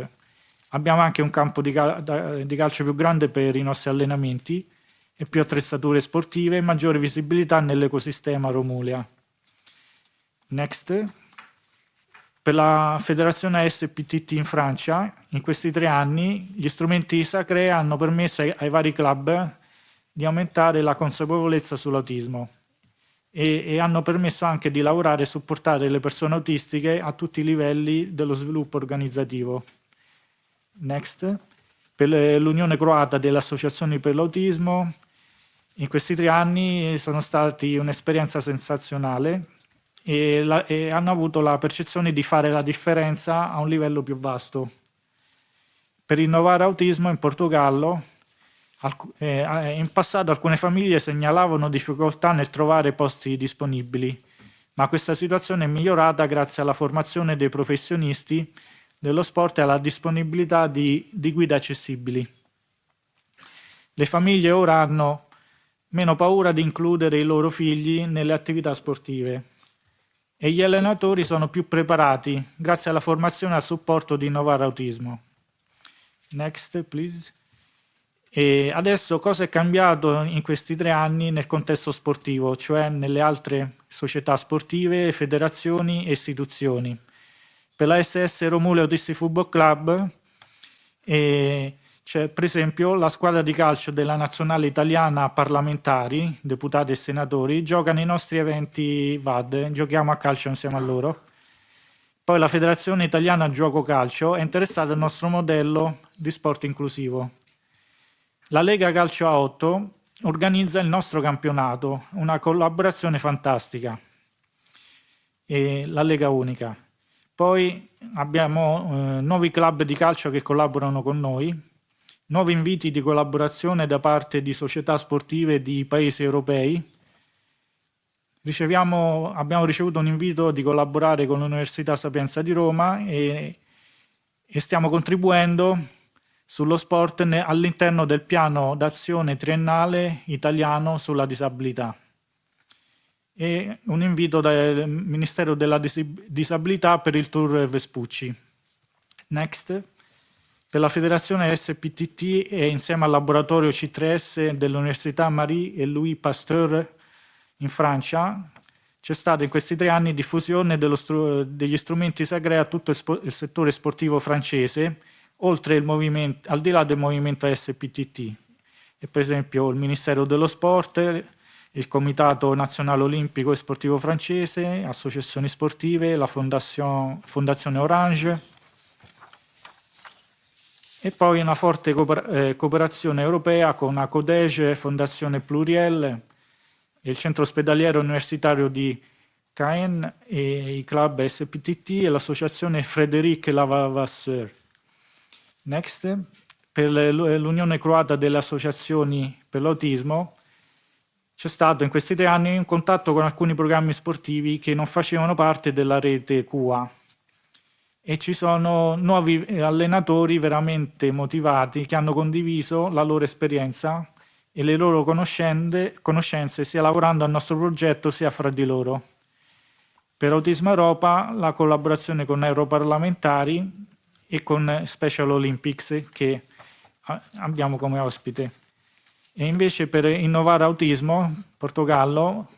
Abbiamo anche un campo di calcio più grande per i nostri allenamenti e più attrezzature sportive e maggiore visibilità nell'ecosistema Romulia. Next. Per la federazione ASPTT in Francia, in questi 3 anni, gli strumenti Sacree hanno permesso ai vari club di aumentare la consapevolezza sull'autismo e hanno permesso anche di lavorare e supportare le persone autistiche a tutti i livelli dello sviluppo organizzativo. Next. Per l'Unione Croata delle Associazioni per l'Autismo, in questi 3 anni sono stati un'esperienza sensazionale e hanno avuto la percezione di fare la differenza a un livello più vasto. Per innovare autismo in Portogallo, in passato alcune famiglie segnalavano difficoltà nel trovare posti disponibili, ma questa situazione è migliorata grazie alla formazione dei professionisti dello sport e alla disponibilità di guide accessibili. Le famiglie ora hanno meno paura di includere i loro figli nelle attività sportive e gli allenatori sono più preparati grazie alla formazione e al supporto di Innovare Autismo. Next, please. E adesso cosa è cambiato in questi 3 anni nel contesto sportivo, cioè nelle altre società sportive, federazioni e istituzioni? Per la SS Romule Autistic Football Club c'è per esempio la squadra di calcio della nazionale italiana parlamentari, deputati e senatori, gioca nei nostri eventi VAD, giochiamo a calcio insieme a loro. Poi la Federazione Italiana Gioco Calcio è interessata al nostro modello di sport inclusivo. La Lega Calcio A8 organizza il nostro campionato, una collaborazione fantastica, e la Lega Unica. Poi abbiamo nuovi club di calcio che collaborano con noi, nuovi inviti di collaborazione da parte di società sportive di paesi europei. Abbiamo ricevuto un invito di collaborare con l'Università Sapienza di Roma e stiamo contribuendo sullo sport all'interno del piano d'azione triennale italiano sulla disabilità. E un invito dal Ministero della Disabilità per il Tour Vespucci. Next. Per la Federazione SPTT e insieme al laboratorio C3S dell'Università Marie et Louis Pasteur in Francia c'è stata in questi 3 anni diffusione degli strumenti Sacree a tutto il settore sportivo francese, oltre al di là del movimento SPTT. E per esempio il Ministero dello Sport, il Comitato Nazionale Olimpico e Sportivo francese, associazioni sportive, la Fondazione Orange e poi una forte cooperazione europea con la Codege, Fondazione Pluriel, il Centro Ospedaliero Universitario di Caen e i club SPTT e l'associazione Frédéric Lavasseur. Next. Per l'Unione Croata delle Associazioni per l'Autismo c'è stato in questi 3 anni un contatto con alcuni programmi sportivi che non facevano parte della rete QA e ci sono nuovi allenatori veramente motivati che hanno condiviso la loro esperienza e le loro conoscenze sia lavorando al nostro progetto sia fra di loro. Per Autismo Europa la collaborazione con europarlamentari e con Special Olympics che abbiamo come ospite. E invece per Innovare Autismo, Portogallo,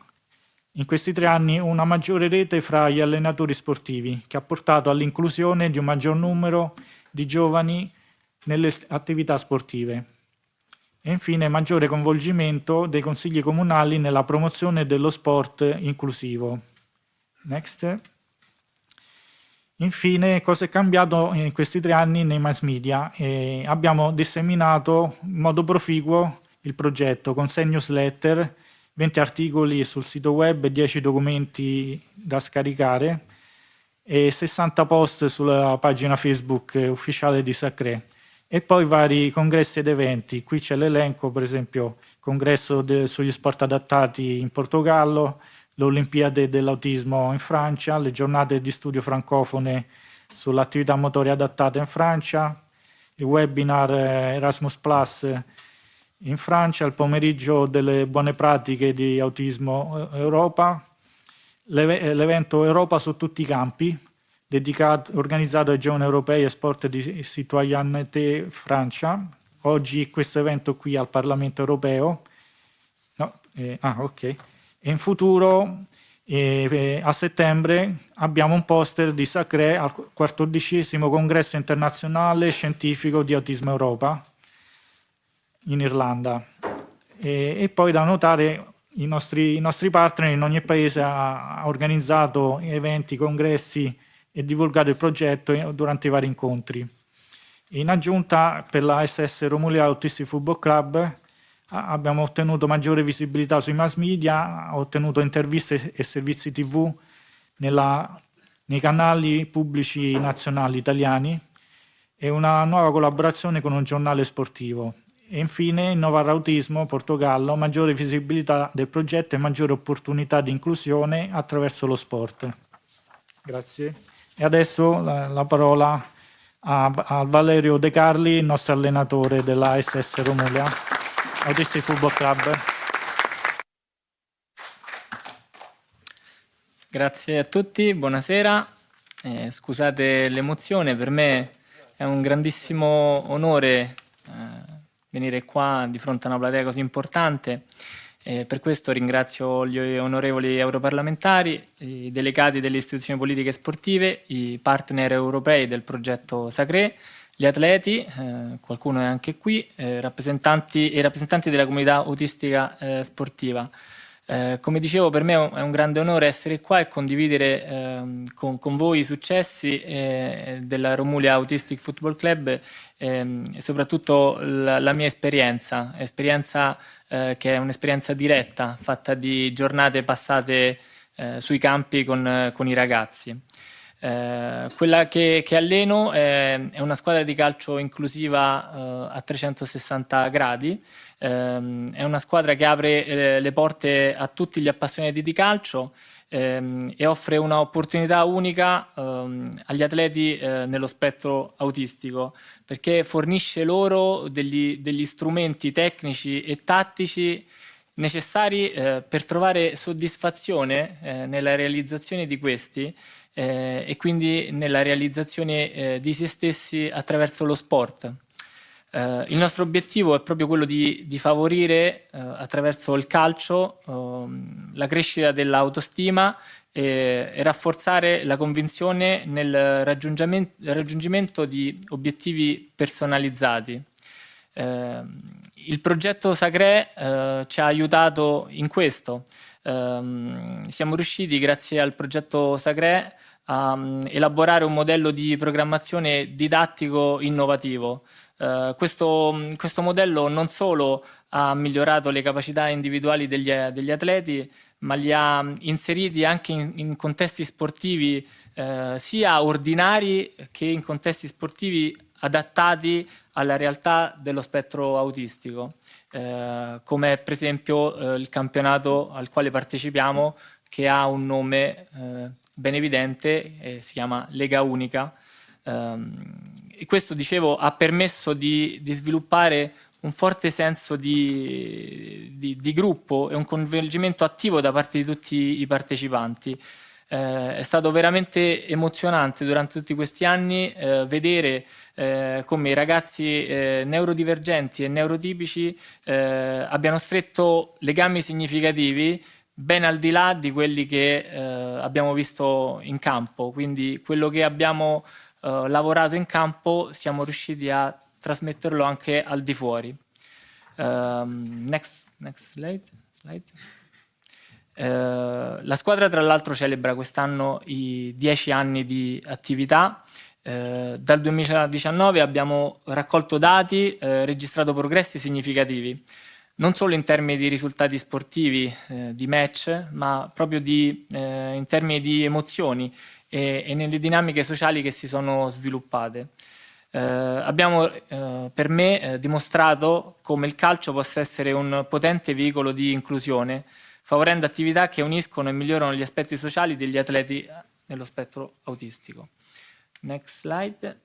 in questi 3 anni una maggiore rete fra gli allenatori sportivi che ha portato all'inclusione di un maggior numero di giovani nelle attività sportive. E infine maggiore coinvolgimento dei consigli comunali nella promozione dello sport inclusivo. Next. Infine, cosa è cambiato in questi 3 anni nei mass media? Abbiamo disseminato in modo proficuo il progetto con 6 newsletter, 20 articoli sul sito web, 10 documenti da scaricare e 60 post sulla pagina Facebook ufficiale di Sacree. E poi vari congressi ed eventi. Qui c'è l'elenco, per esempio, congresso sugli sport adattati in Portogallo, le Olimpiadi dell'autismo in Francia, le giornate di studio francofone sull'attività motoria adattata in Francia, il webinar Erasmus Plus in Francia, il pomeriggio delle buone pratiche di Autismo Europa, l'evento Europa su tutti i campi, organizzato ai giovani europei e sport di citoyenneté Francia. Oggi questo evento qui al Parlamento europeo. Ok. E in futuro, a settembre, abbiamo un poster di Sacree al 14° congresso internazionale scientifico di Autismo Europa in Irlanda. E poi da notare i nostri partner in ogni paese ha organizzato eventi, congressi e divulgato il progetto durante i vari incontri. In aggiunta, per la SS Romule Autistic Football Club abbiamo ottenuto maggiore visibilità sui mass media, ottenuto interviste e servizi TV nei canali pubblici nazionali italiani e una nuova collaborazione con un giornale sportivo. E infine Innovare Autismo Portogallo, maggiore visibilità del progetto e maggiore opportunità di inclusione attraverso lo sport. Grazie. E adesso la parola a Valerio De Carli, il nostro allenatore della SS Romulea, Autistic Football Club. Grazie a tutti, buonasera. Scusate l'emozione, per me è un grandissimo onore venire qua di fronte a una platea così importante. Per questo ringrazio gli onorevoli europarlamentari, i delegati delle istituzioni politiche e sportive, i partner europei del progetto Sacree, gli atleti, qualcuno è anche qui, rappresentanti della comunità autistica sportiva. Come dicevo, per me è un grande onore essere qua e condividere con voi i successi della Romulea Autistic Football Club e soprattutto la mia esperienza che è un'esperienza diretta, fatta di giornate passate sui campi con i ragazzi. Quella che alleno è una squadra di calcio inclusiva a 360 gradi. È una squadra che apre le porte a tutti gli appassionati di calcio e offre un'opportunità unica agli atleti nello spettro autistico, perché fornisce loro degli strumenti tecnici e tattici necessari per trovare soddisfazione nella realizzazione di questi e quindi nella realizzazione di se stessi attraverso lo sport. Il nostro obiettivo è proprio quello di favorire attraverso il calcio la crescita dell'autostima e rafforzare la convinzione nel raggiungimento di obiettivi personalizzati. Il progetto Sacree ci ha aiutato in questo. Siamo riusciti, grazie al progetto Sacree, a elaborare un modello di programmazione didattico innovativo. Questo modello non solo ha migliorato le capacità individuali degli atleti, ma li ha inseriti anche in contesti sportivi sia ordinari che in contesti sportivi adattati alla realtà dello spettro autistico, come per esempio il campionato al quale partecipiamo, che ha un nome ben evidente, si chiama Lega Unica. E questo, dicevo, ha permesso di sviluppare un forte senso di gruppo e un coinvolgimento attivo da parte di tutti i partecipanti. È stato veramente emozionante durante tutti questi anni vedere come i ragazzi neurodivergenti e neurotipici abbiano stretto legami significativi ben al di là di quelli che abbiamo visto in campo. Quindi quello che abbiamo lavorato in campo siamo riusciti a trasmetterlo anche al di fuori. Next slide. La squadra, tra l'altro, celebra quest'anno i 10 anni di attività. Dal 2019 abbiamo raccolto dati, registrato progressi significativi, non solo in termini di risultati sportivi, di match, ma proprio in termini di emozioni e nelle dinamiche sociali che si sono sviluppate. Abbiamo, per me, dimostrato come il calcio possa essere un potente veicolo di inclusione, favorendo attività che uniscono e migliorano gli aspetti sociali degli atleti nello spettro autistico. Next slide.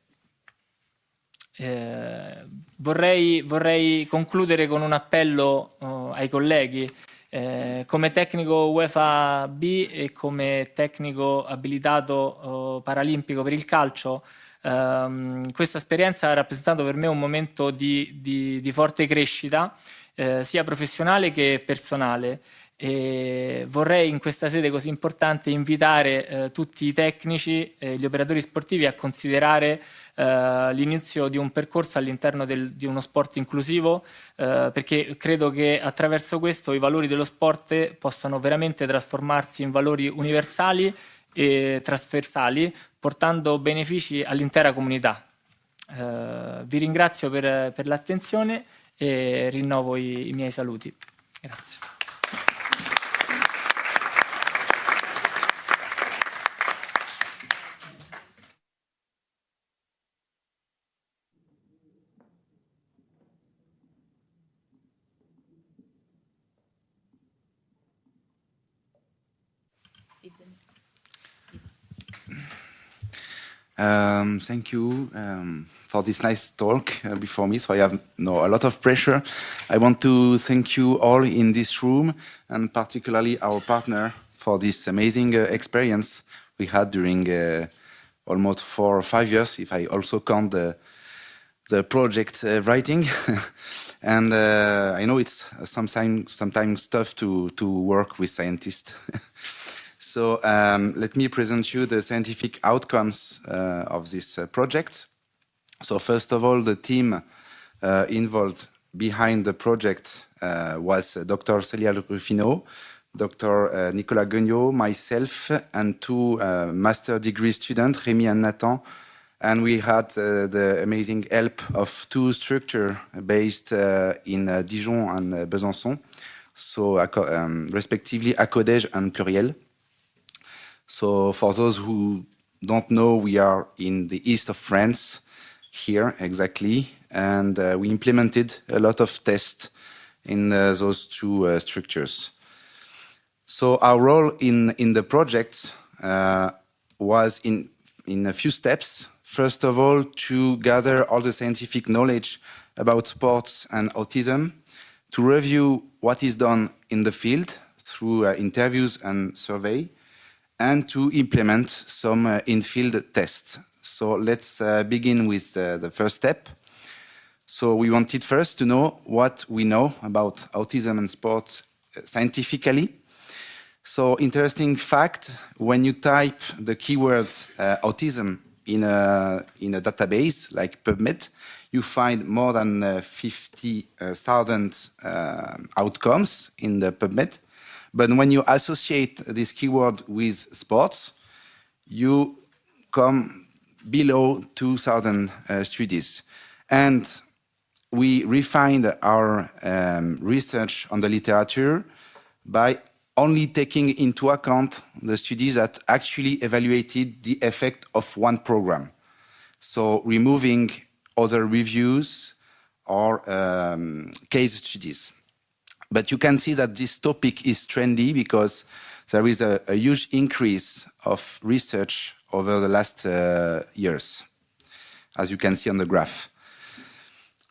Vorrei concludere con un appello ai colleghi. Come tecnico UEFA B e come tecnico abilitato paralimpico per il calcio, questa esperienza ha rappresentato per me un momento di forte crescita, sia professionale che personale. E vorrei in questa sede così importante invitare tutti i tecnici e gli operatori sportivi a considerare l'inizio di un percorso all'interno di uno sport inclusivo, perché credo che attraverso questo i valori dello sport possano veramente trasformarsi in valori universali e trasversali, portando benefici all'intera comunità. Vi ringrazio per l'attenzione e rinnovo i miei saluti. Grazie. Thank you for this nice talk before me. So I have a lot of pressure. I want to thank you all in this room, and particularly our partner for this amazing experience we had during almost 4 or 5 years, if I also count the project writing. And I know it's sometimes tough to work with scientists. So let me present you the scientific outcomes of this project. So first of all, the team involved behind the project was Dr. Célia Rufino, Dr. Nicolas Guignot, myself, and 2 master degree students, Rémi and Nathan. And we had the amazing help of 2 structures based in Dijon and Besançon, so respectively Acodège and Pluriel. So for those who don't know, we are in the east of France, here exactly, and we implemented a lot of tests in those 2 structures. So our role in the project was in a few steps. First of all, to gather all the scientific knowledge about sports and autism, to review what is done in the field through interviews and survey, and to implement some in-field tests. So let's begin with the first step. So we wanted first to know what we know about autism and sport scientifically. So interesting fact, when you type the keyword autism in a database like PubMed, you find more than 50,000 outcomes in the PubMed. But when you associate this keyword with sports, you come below 2,000 studies. And we refined our research on the literature by only taking into account the studies that actually evaluated the effect of one program. So removing other reviews or case studies. But you can see that this topic is trendy because there is a huge increase of research over the last years, as you can see on the graph.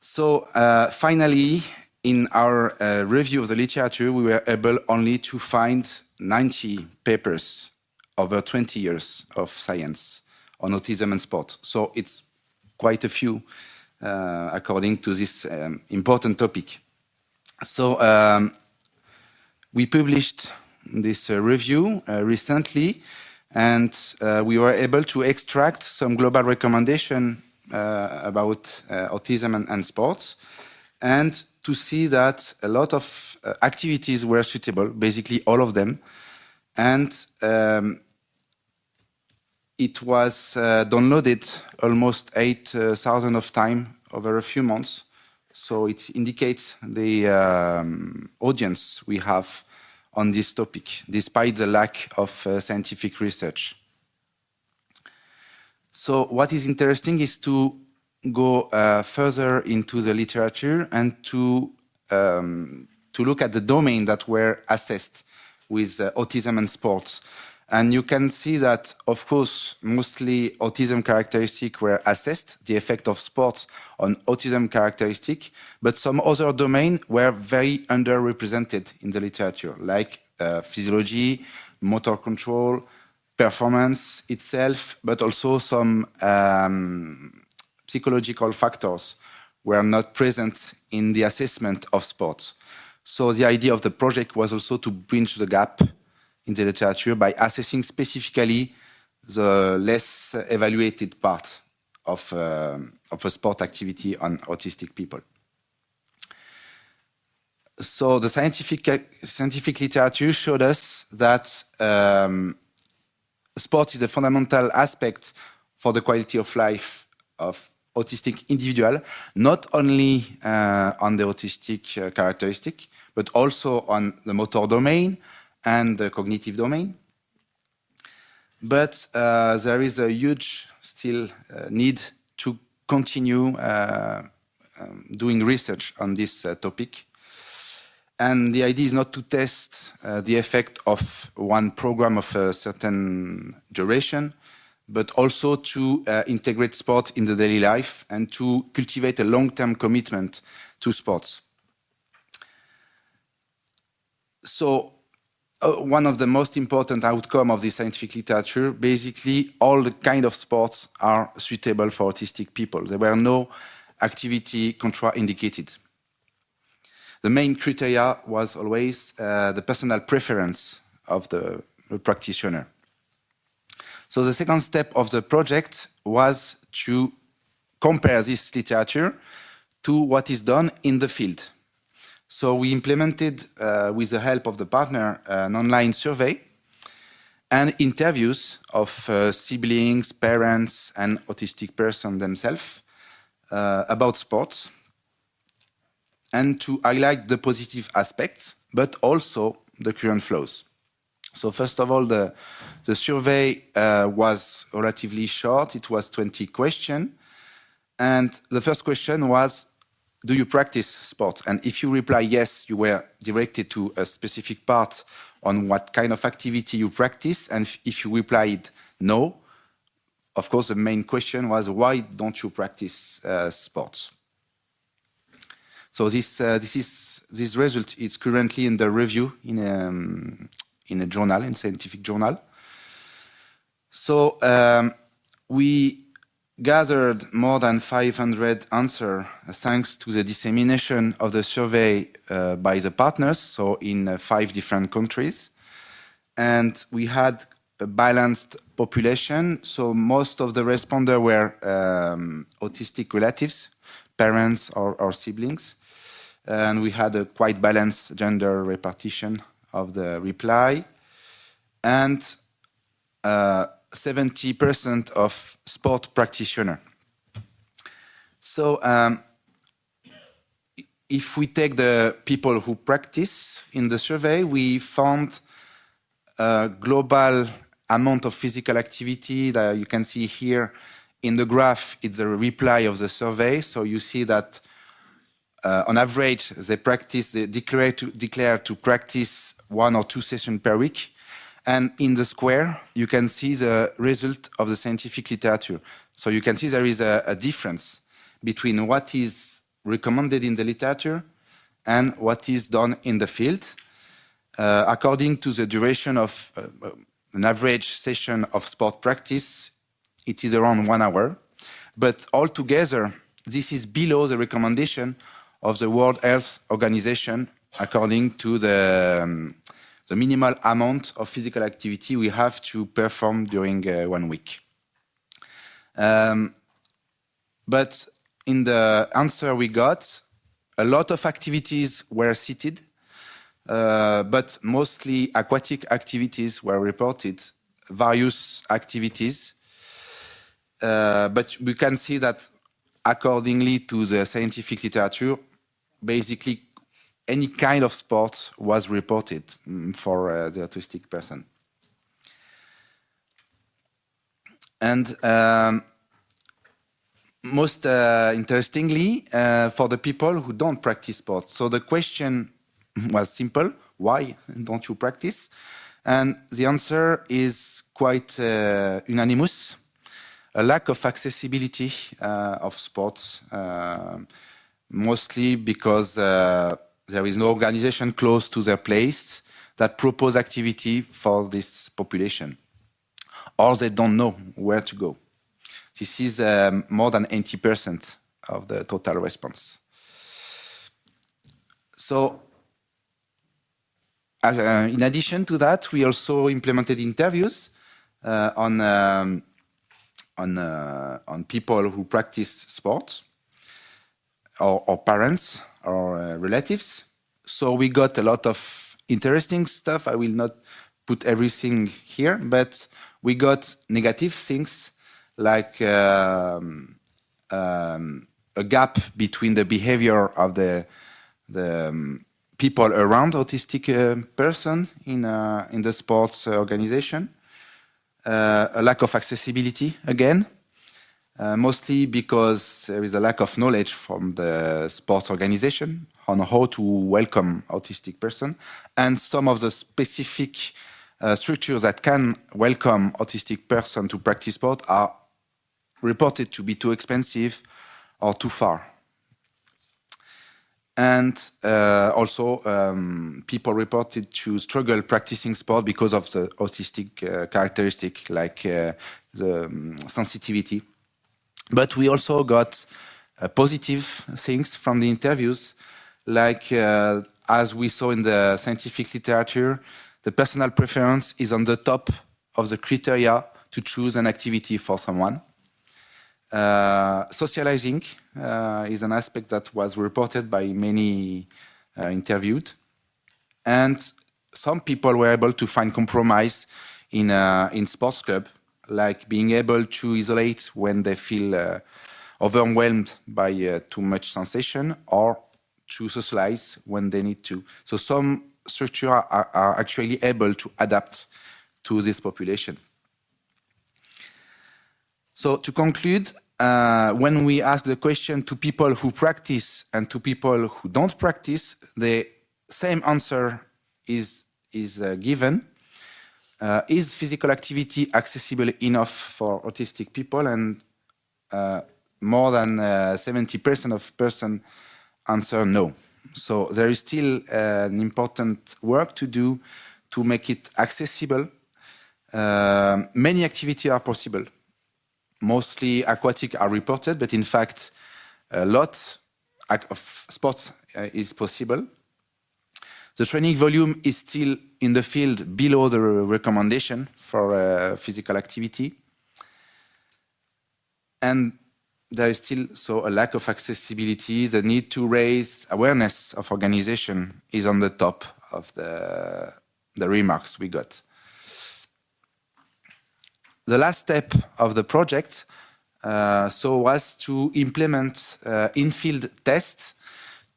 So finally, in our review of the literature, we were able only to find 90 papers over 20 years of science on autism and sport. So it's quite a few according to this important topic. So we published this review recently, and we were able to extract some global recommendation about autism and sports, and to see that a lot of activities were suitable, basically all of them, and it was downloaded almost 8,000 of time over a few months. So it indicates the audience we have on this topic, despite the lack of scientific research. So what is interesting is to go further into the literature and to look at the domain that were assessed with autism and sports. And you can see that, of course, mostly autism characteristics were assessed, the effect of sports on autism characteristics, but some other domains were very underrepresented in the literature, like physiology, motor control, performance itself, but also some psychological factors were not present in the assessment of sports. So the idea of the project was also to bridge the gap in the literature by assessing specifically the less evaluated part of a sport activity on autistic people. So the scientific literature showed us that sport is a fundamental aspect for the quality of life of autistic individual, not only on the autistic characteristic, but also on the motor domain and the cognitive domain. But there is a huge still need to continue doing research on this topic. And the idea is not to test the effect of one program of a certain duration, but also to integrate sport in the daily life and to cultivate a long-term commitment to sports. So one of the most important outcomes of the scientific literature, basically all the kind of sports are suitable for autistic people. There were no activity contraindicated. The main criteria was always the personal preference of the practitioner. So the second step of the project was to compare this literature to what is done in the field. So we implemented, with the help of the partner, an online survey and interviews of siblings, parents, and autistic persons themselves about sports, and to highlight the positive aspects, but also the current flaws. So first of all, the survey was relatively short. It was 20 questions. And the first question was, do you practice sport? And if you reply yes, you were directed to a specific part on what kind of activity you practice. And if you replied no, of course, the main question was, why don't you practice sports? So this result is currently in the review in a journal, in scientific journal. So we gathered more than 500 answers thanks to the dissemination of the survey by the partners, so in 5 different countries. And we had a balanced population, so most of the responders were autistic relatives, parents or siblings. And we had a quite balanced gender repartition of the reply. And 70% of sport practitioners. So if we take the people who practice in the survey, we found a global amount of physical activity that you can see here in the graph. It's a reply of the survey. So you see that on average, they declare to practice 1 or 2 sessions per week. And in the square, you can see the result of the scientific literature. So you can see there is a difference between what is recommended in the literature and what is done in the field. According to the duration of an average session of sport practice, it is around 1 hour. But altogether, this is below the recommendation of the World Health Organization, according to the minimal amount of physical activity we have to perform during 1 week. But in the answer we got, a lot of activities were cited, but mostly aquatic activities were reported, various activities. But we can see that accordingly to the scientific literature, basically any kind of sport was reported for the autistic person. And most interestingly, for the people who don't practice sport. So the question was simple: why don't you practice? And the answer is quite unanimous: a lack of accessibility of sports, mostly because there is no organization close to their place that propose activity for this population, or they don't know where to go. This is more than 80% of the total response. So, in addition to that, we also implemented interviews on people who practice sports, or parents, or relatives. So we got a lot of interesting stuff. I will not put everything here, but we got negative things like a gap between the behavior of the people around autistic person in the sports organization, a lack of accessibility again, mostly because there is a lack of knowledge from the sports organization on how to welcome autistic person, and some of the specific structures that can welcome autistic person to practice sport are reported to be too expensive or too far. And also people reported to struggle practicing sport because of the autistic characteristic, like the sensitivity. But we also got positive things from the interviews, like as we saw in the scientific literature, the personal preference is on the top of the criteria to choose an activity for someone. Socializing is an aspect that was reported by many interviewed. And some people were able to find compromise in sports club, like being able to isolate when they feel overwhelmed by too much sensation, or to socialize when they need to. So some structures are actually able to adapt to this population. So to conclude, when we ask the question to people who practice and to people who don't practice, the same answer is given. Is physical activity accessible enough for autistic people? And more than 70% of persons answer no. So there is still an important work to do to make it accessible. Many activities are possible. Mostly aquatic are reported, but in fact, a lot of sports is possible. The training volume is still in the field below the recommendation for physical activity. And there is still a lack of accessibility. The need to raise awareness of organization is on the top of the remarks we got. The last step of the project was to implement in-field tests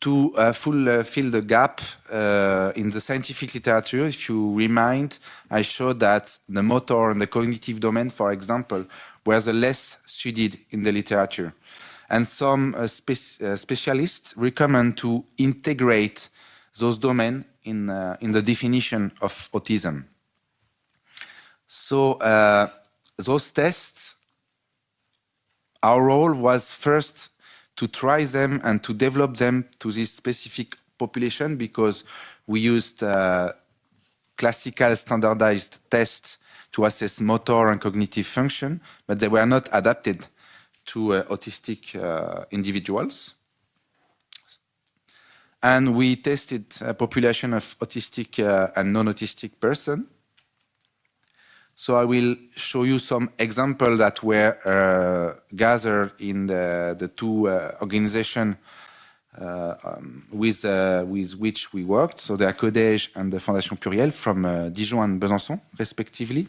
to fulfill the gap in the scientific literature. If you remind, I showed that the motor and the cognitive domain, for example, were the less studied in the literature. And some specialists recommend to integrate those domains in the definition of autism. So those tests, our role was first to try them and to develop them to this specific population, because we used classical standardized tests to assess motor and cognitive function, but they were not adapted to autistic individuals. And we tested a population of autistic and non-autistic persons. So I will show you some examples that were gathered in the two organizations with which we worked, so the Codège and the Fondation Pluriel from Dijon and Besançon, respectively.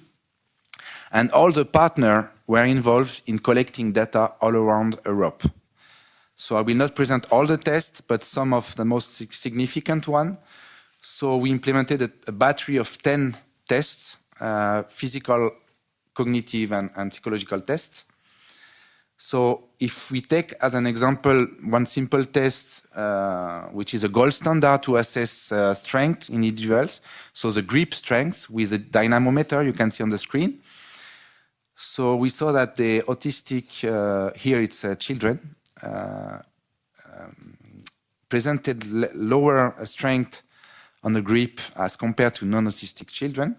And all the partners were involved in collecting data all around Europe. So I will not present all the tests, but some of the most significant ones. So we implemented a battery of 10 tests, physical, cognitive, and psychological tests. So if we take as an example one simple test, which is a gold standard to assess strength in individuals, so the grip strength with the dynamometer you can see on the screen. So we saw that the autistic, here it's children, presented lower strength on the grip as compared to non-autistic children.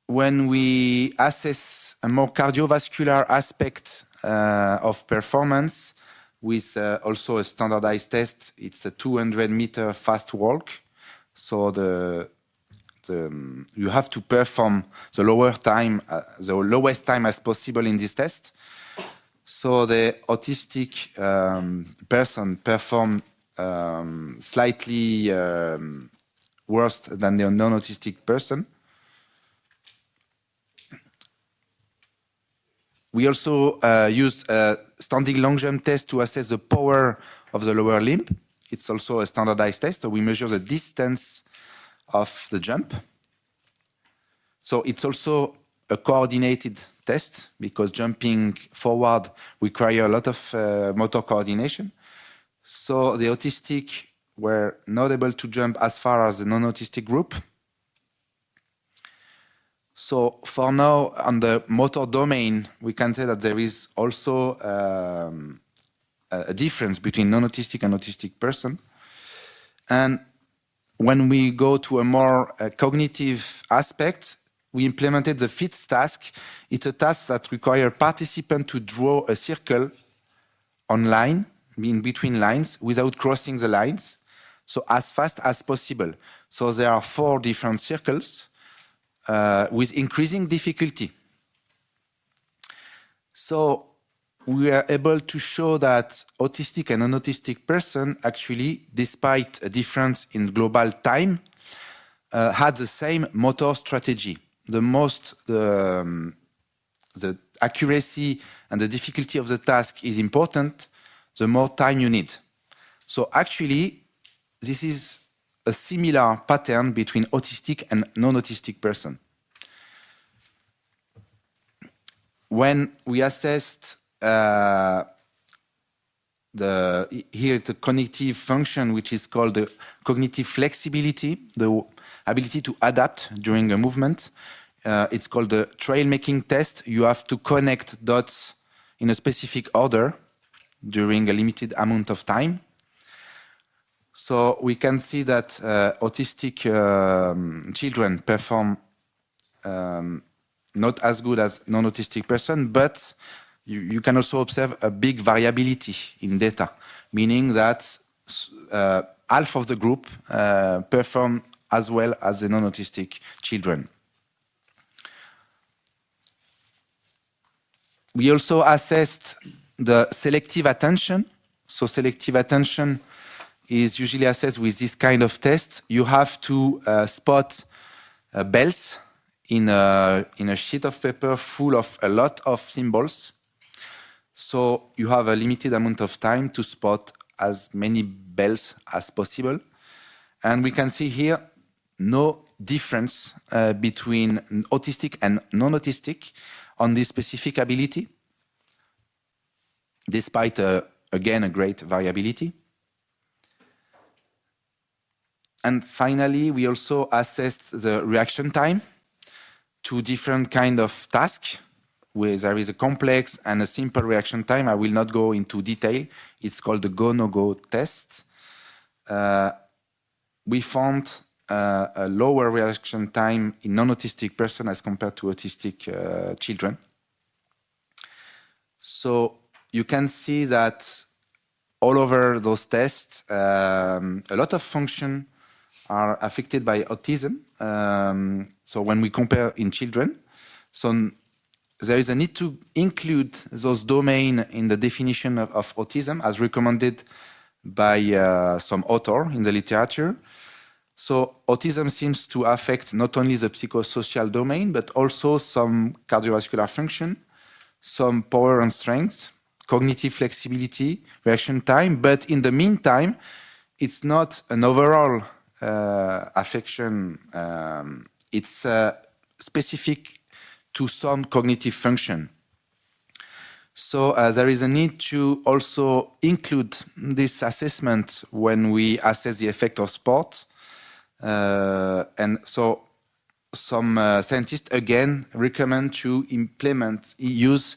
When we assess a more cardiovascular aspect of performance with also a standardized test, it's a 200-meter fast walk. So you have to perform the lowest time as possible in this test. So the autistic person performed slightly worse than the non-autistic person. We also use a standing long jump test to assess the power of the lower limb. It's also a standardized test, so we measure the distance of the jump. So it's also a coordinated test, because jumping forward requires a lot of motor coordination. So the autistic were not able to jump as far as the non-autistic group, So for now, on the motor domain, we can say that there is also a difference between non-autistic and autistic person. And when we go to a more cognitive aspect, we implemented the FITS task. It's a task that requires participants to draw a circle online, in between lines, without crossing the lines, so as fast as possible. So there are 4 different circles with increasing difficulty. So we are able to show that autistic and non-autistic person actually, despite a difference in global time, had the same motor strategy. The accuracy and the difficulty of the task is important, the more time you need. So actually, this is a similar pattern between autistic and non-autistic person. When we assessed here the cognitive function, which is called the cognitive flexibility, the ability to adapt during a movement, it's called the trail-making test. You have to connect dots in a specific order during a limited amount of time. So we can see that autistic children perform not as good as non-autistic person, but you can also observe a big variability in data, meaning that half of the group perform as well as the non-autistic children. We also assessed the selective attention. So selective attention is usually assessed with this kind of test. You have to spot bells in a sheet of paper full of a lot of symbols. So you have a limited amount of time to spot as many bells as possible. And we can see here no difference between autistic and non-autistic on this specific ability, despite, again, a great variability. And finally, we also assessed the reaction time to different kind of tasks, where there is a complex and a simple reaction time. I will not go into detail. It's called the go-no-go test. We found a lower reaction time in non-autistic person as compared to autistic children. So you can see that all over those tests, a lot of functions are affected by autism. So when we compare in children, so there is a need to include those domains in the definition of autism as recommended by some author in the literature. So autism seems to affect not only the psychosocial domain, but also some cardiovascular function, some power and strength, cognitive flexibility, reaction time. But in the meantime, it's not an overall affection. It's specific to some cognitive function. So there is a need to also include this assessment when we assess the effect of sport. And so some scientists again recommend to use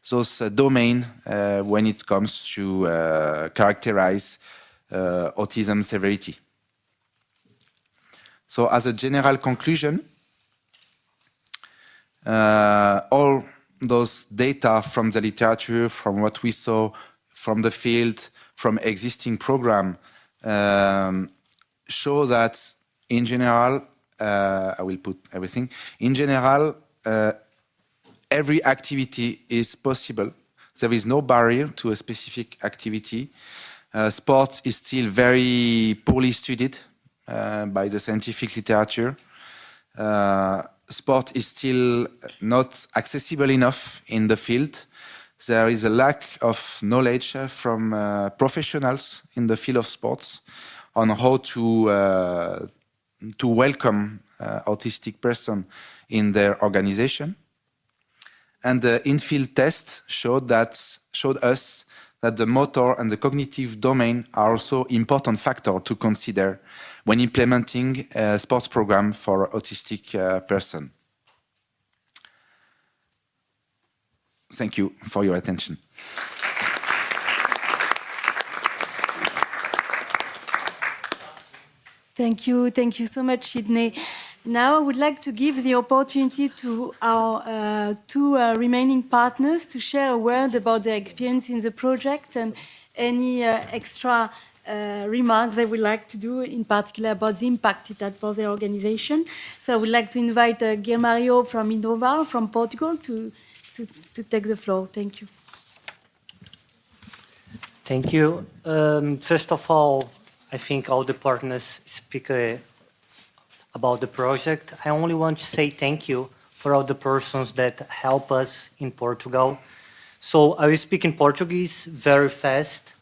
those domains when it comes to characterize autism severity. So as a general conclusion, all those data from the literature, from what we saw from the field, from existing program, show that in general, I will put everything, in general, every activity is possible. There is no barrier to a specific activity. Sport is still very poorly studied by the scientific literature. Sport is still not accessible enough in the field. There is a lack of knowledge from professionals in the field of sports on how to welcome autistic person in their organization. And the in-field test showed us that the motor and the cognitive domain are also important factor to consider when implementing a sports program for autistic person. thank you for your attention. Thank you so much, Sidney. Now I would like to give the opportunity to our two remaining partners to share a word about their experience in the project and any extra remarks they would like to do, in particular about the impact it had for their organization. So I would like to invite Guilherme from Innova, from Portugal, to take the floor. Thank you. Thank you. First of all, I think all the partners speak about the project. I only want to say thank you for all the persons that help us in Portugal. So I will speak in Portuguese very fast.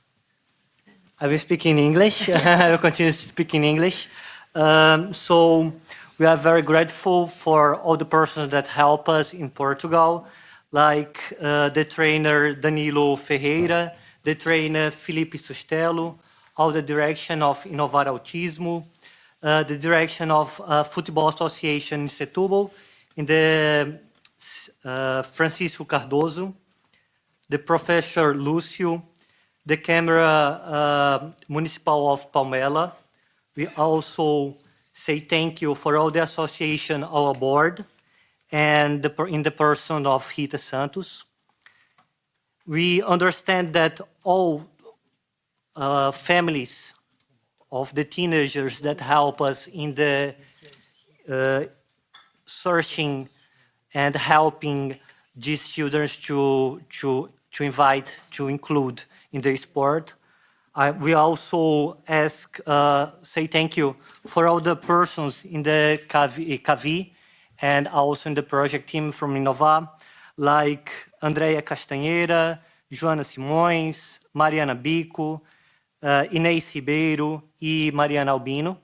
I will speak in English. I will continue to speak in English. So we are very grateful for all the persons that help us in Portugal, like the trainer Danilo Ferreira, the trainer Felipe Sustelo, all the direction of Inovar Autismo, the direction of Football Association in Setúbal, in the Francisco Cardoso, the Professor Lúcio, the Câmara Municipal of Palmela. We also say thank you for all the association our board, and in the person of Rita Santos. We understand that all families of the teenagers that help us in the searching and helping these children to invite, to include in the sport. We also say thank you for all the persons in the CAVI and also in the project team from Innova, like Andrea Castanheira, Joana Simões, Mariana Bico, Inês Ribeiro, and Mariana Albino.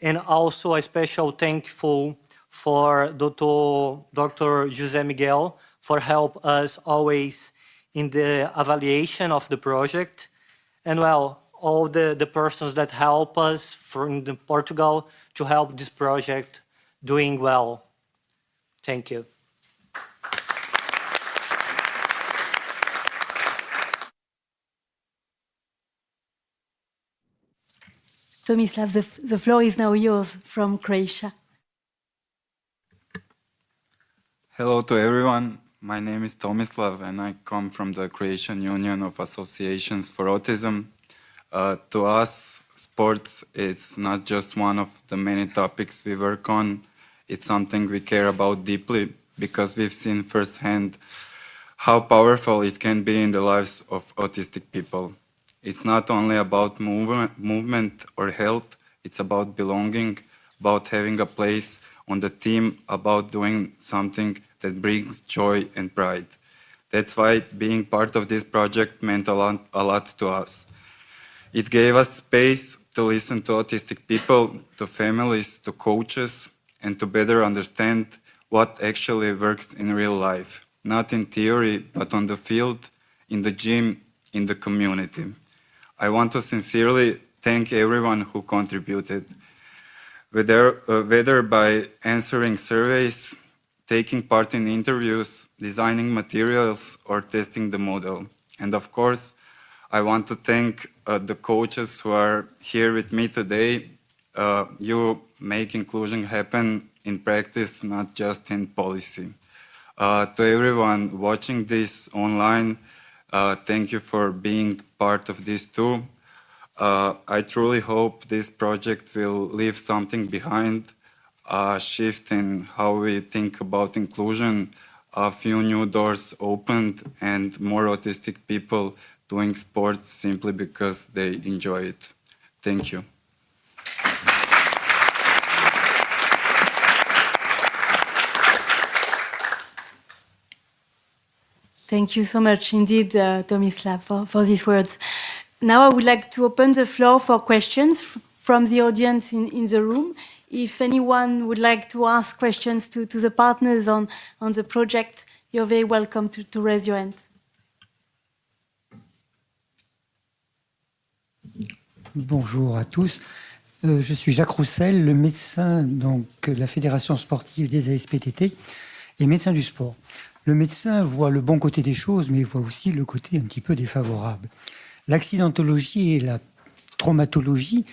And also a special thankful for Dr. José Miguel for help us always in the evaluation of the project. And well, all the persons that help us from Portugal to help this project doing well. Thank you. Tomislav, the floor is now yours from Croatia. Hello to everyone. My name is Tomislav and I come from the Croatian Union of Associations for Autism. To us, sports is not just one of the many topics we work on. It's something we care about deeply because we've seen firsthand how powerful it can be in the lives of autistic people. It's not only about movement or health, it's about belonging, about having a place on the team, about doing something that brings joy and pride. That's why being part of this project meant a lot to us. It gave us space to listen to autistic people, to families, to coaches, and to better understand what actually works in real life, not in theory, but on the field, in the gym, in the community. I want to sincerely thank everyone who contributed, whether by answering surveys, taking part in interviews, designing materials, or testing the model. And of course, I want to thank the coaches who are here with me today. You make inclusion happen in practice, not just in policy. To everyone watching this online, thank you for being part of this too. I truly hope this project will leave something behind, a shift in how we think about inclusion, a few new doors opened, and more autistic people doing sports simply because they enjoy it. Thank you. Thank you so much indeed, Tomislav, for these words. Now I would like to open the floor for questions from the audience in the room. If anyone would like to ask questions to the partners on the project, you're very welcome to raise your hand. Bonjour à tous. Je suis Jacques Roussel, le médecin de la Fédération sportive des ASPTT et médecin du sport. Le médecin voit le bon côté des choses, mais il voit aussi le côté un petit peu défavorable. L'accidentologie et la traumatologie,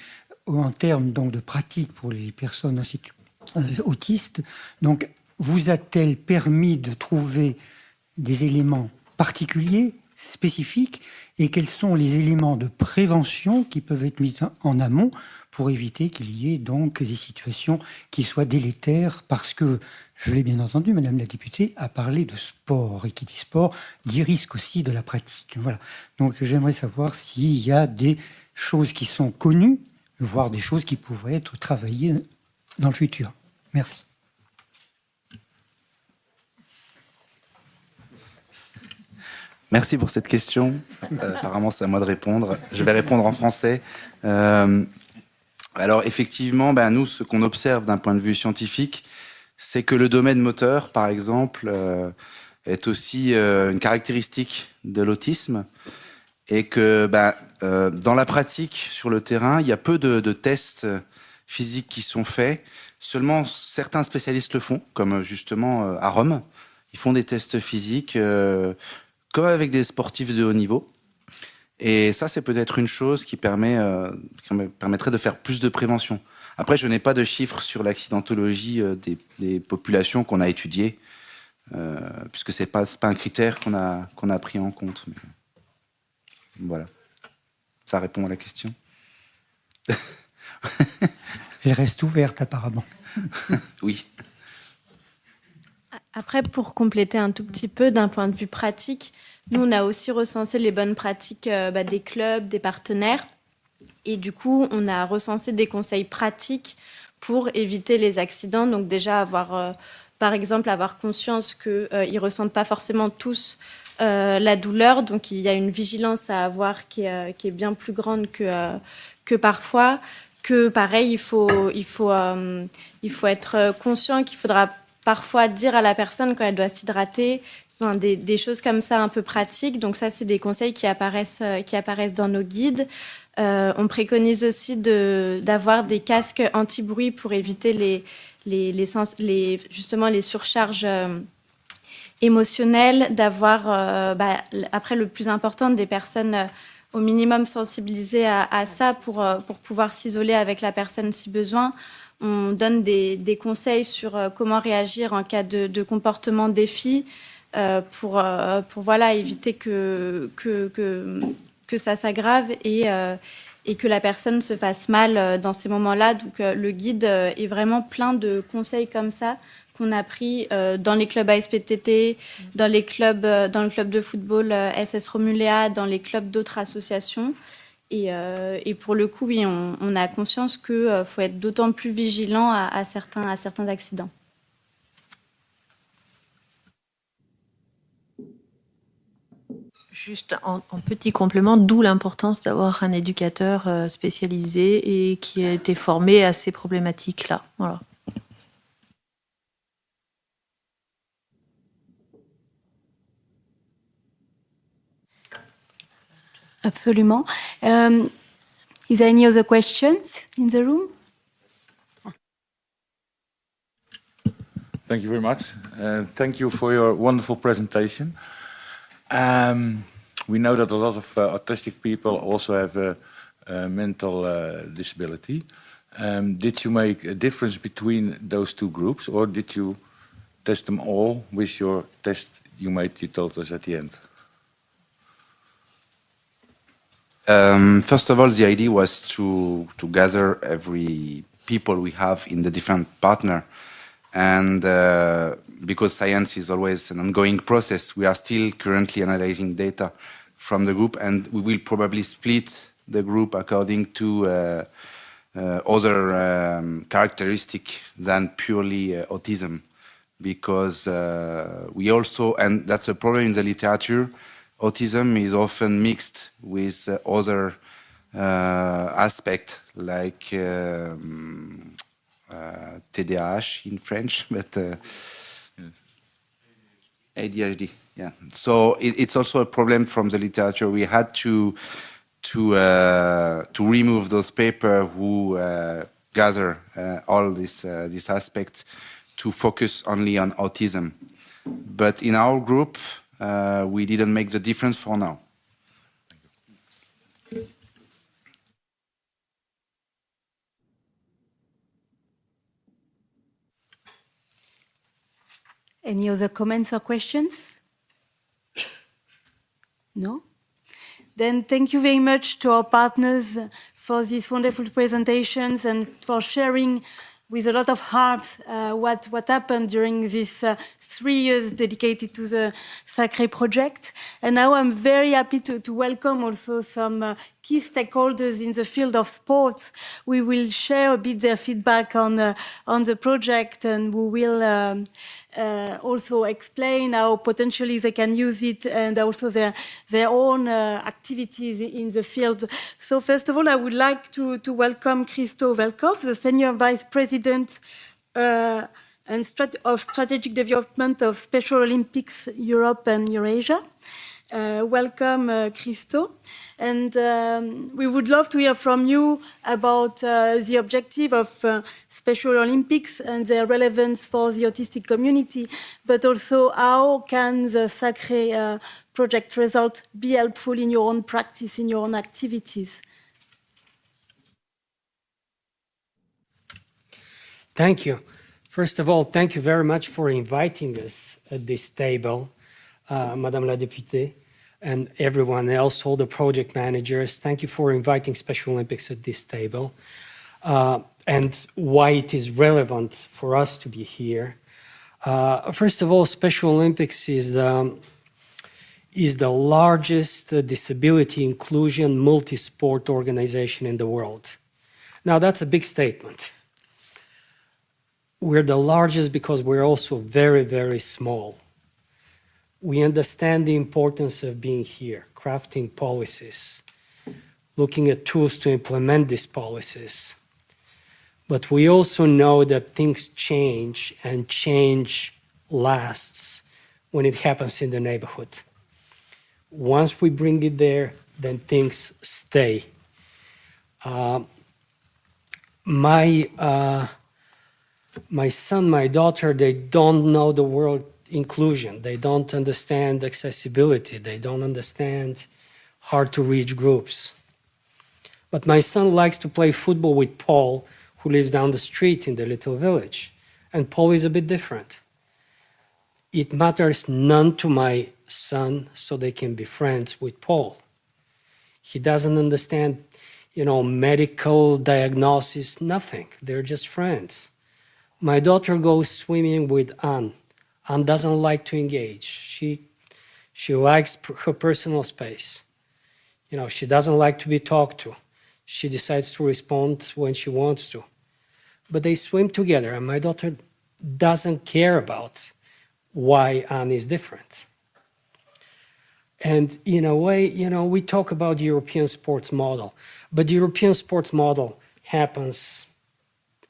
en termes donc, de pratique pour les personnes autistes, donc, vous a-t-elle permis de trouver des éléments particuliers, spécifiques, et quels sont les éléments de prévention qui peuvent être mis en amont pour éviter qu'il y ait donc des situations qui soient délétères, parce que, je l'ai bien entendu, Madame la députée a parlé de sport, et qui dit sport dit risque aussi de la pratique. Voilà. Donc j'aimerais savoir s'il y a des choses qui sont connues, voire des choses qui pourraient être travaillées dans le futur. Merci. Merci pour cette question. Apparemment, c'est à moi de répondre. Je vais répondre en français. Alors, effectivement, nous, ce qu'on observe d'un point de vue scientifique, c'est que le domaine moteur, par exemple, est aussi une caractéristique de l'autisme et que dans la pratique, sur le terrain, il y a peu de tests physiques qui sont faits. Seulement, certains spécialistes le font, comme justement à Rome. Ils font des tests physiques comme avec des sportifs de haut niveau. Et ça, c'est peut-être une chose qui permettrait de faire plus de prévention. Après, je n'ai pas de chiffres sur l'accidentologie des populations qu'on a étudiées, puisque c'est pas un critère qu'on a pris en compte. Mais voilà. Ça répond à la question. Elle reste ouverte, apparemment. Oui. Après, pour compléter un tout petit peu, d'un point de vue pratique, nous, on a aussi recensé les bonnes pratiques des clubs, des partenaires. Et du coup, on a recensé des conseils pratiques pour éviter les accidents. Donc déjà, par exemple, avoir conscience qu'ils ne ressentent pas forcément tous la douleur. Donc il y a une vigilance à avoir qui est bien plus grande que parfois. Que pareil, il faut être conscient qu'il faudra parfois dire à la personne quand elle doit s'hydrater, des choses comme ça un peu pratiques. Donc ça, c'est des conseils qui apparaissent dans nos guides. On préconise aussi d'avoir des casques anti-bruit pour éviter justement les surcharges émotionnelles, d'avoir, après le plus important, des personnes au minimum sensibilisées à ça pour pouvoir s'isoler avec la personne si besoin. On donne des conseils sur comment réagir en cas de comportement défi pour éviter que ça s'aggrave et que la personne se fasse mal dans ces moments-là. Donc le guide est vraiment plein de conseils comme ça qu'on a pris dans les clubs ASPTT, dans le club de football SS Romuléa, dans les clubs d'autres associations. Et pour le coup, oui, on a conscience qu'il faut être d'autant plus vigilant à certains accidents. Juste en petit complément, d'où l'importance d'avoir un éducateur spécialisé et qui a été formé à ces problématiques-là. Voilà. Absolument. Is there any other questions in the room? Thank you very much. Thank you for your wonderful presentation. We know that a lot of autistic people also have a mental disability. Did you make a difference between those two groups, or did you test them all with your test you told us at the end? First of all, the idea was to gather every people we have in the different partner. And because science is always an ongoing process, we are still currently analyzing data from the group, and we will probably split the group according to other characteristics than purely autism. Because we also, and that's a problem in the literature, autism is often mixed with other aspects like TDAH in French, but ADHD. Yeah. So it's also a problem from the literature. We had to remove those papers who gather all these aspects to focus only on autism. But in our group, we didn't make the difference for now. Any other comments or questions? No? Then thank you very much to our partners for these wonderful presentations and for sharing with a lot of heart what happened during these 3 years dedicated to the Sacree project. And now I'm very happy to welcome also some key stakeholders in the field of sports. We will share a bit their feedback on the project, and we will also explain how potentially they can use it and also their own activities in the field. So first of all, I would like to welcome Christo Velkov, the Senior Vice President of Strategic Development of Special Olympics Europe and Eurasia. Welcome, Christo. And we would love to hear from you about the objective of Special Olympics and their relevance for the autistic community, but also how can the Sacree project result be helpful in your own practice, in your own activities? Thank you. First of all, thank you very much for inviting us at this table, Madame la Députée, and everyone else, all the project managers. Thank you for inviting Special Olympics at this table, and why it is relevant for us to be here. First of all, Special Olympics is the largest disability inclusion multi-sport organization in the world. Now, that's a big statement. We're the largest because we're also very, very small. We understand the importance of being here, crafting policies, looking at tools to implement these policies. But we also know that things change, and change lasts when it happens in the neighborhood. Once we bring it there, then things stay. My son, my daughter, they don't know the word inclusion. They don't understand accessibility. They don't understand hard-to-reach groups. But my son likes to play football with Paul, who lives down the street in the little village. And Paul is a bit different. It matters none to my son, so they can be friends with Paul. He doesn't understand, medical diagnosis, nothing. They're just friends. My daughter goes swimming with Anne. Anne doesn't like to engage. She likes her personal space. She doesn't like to be talked to. She decides to respond when she wants to. But they swim together, and my daughter doesn't care about why Anne is different. And in a way, we talk about the European sports model, but the European sports model happens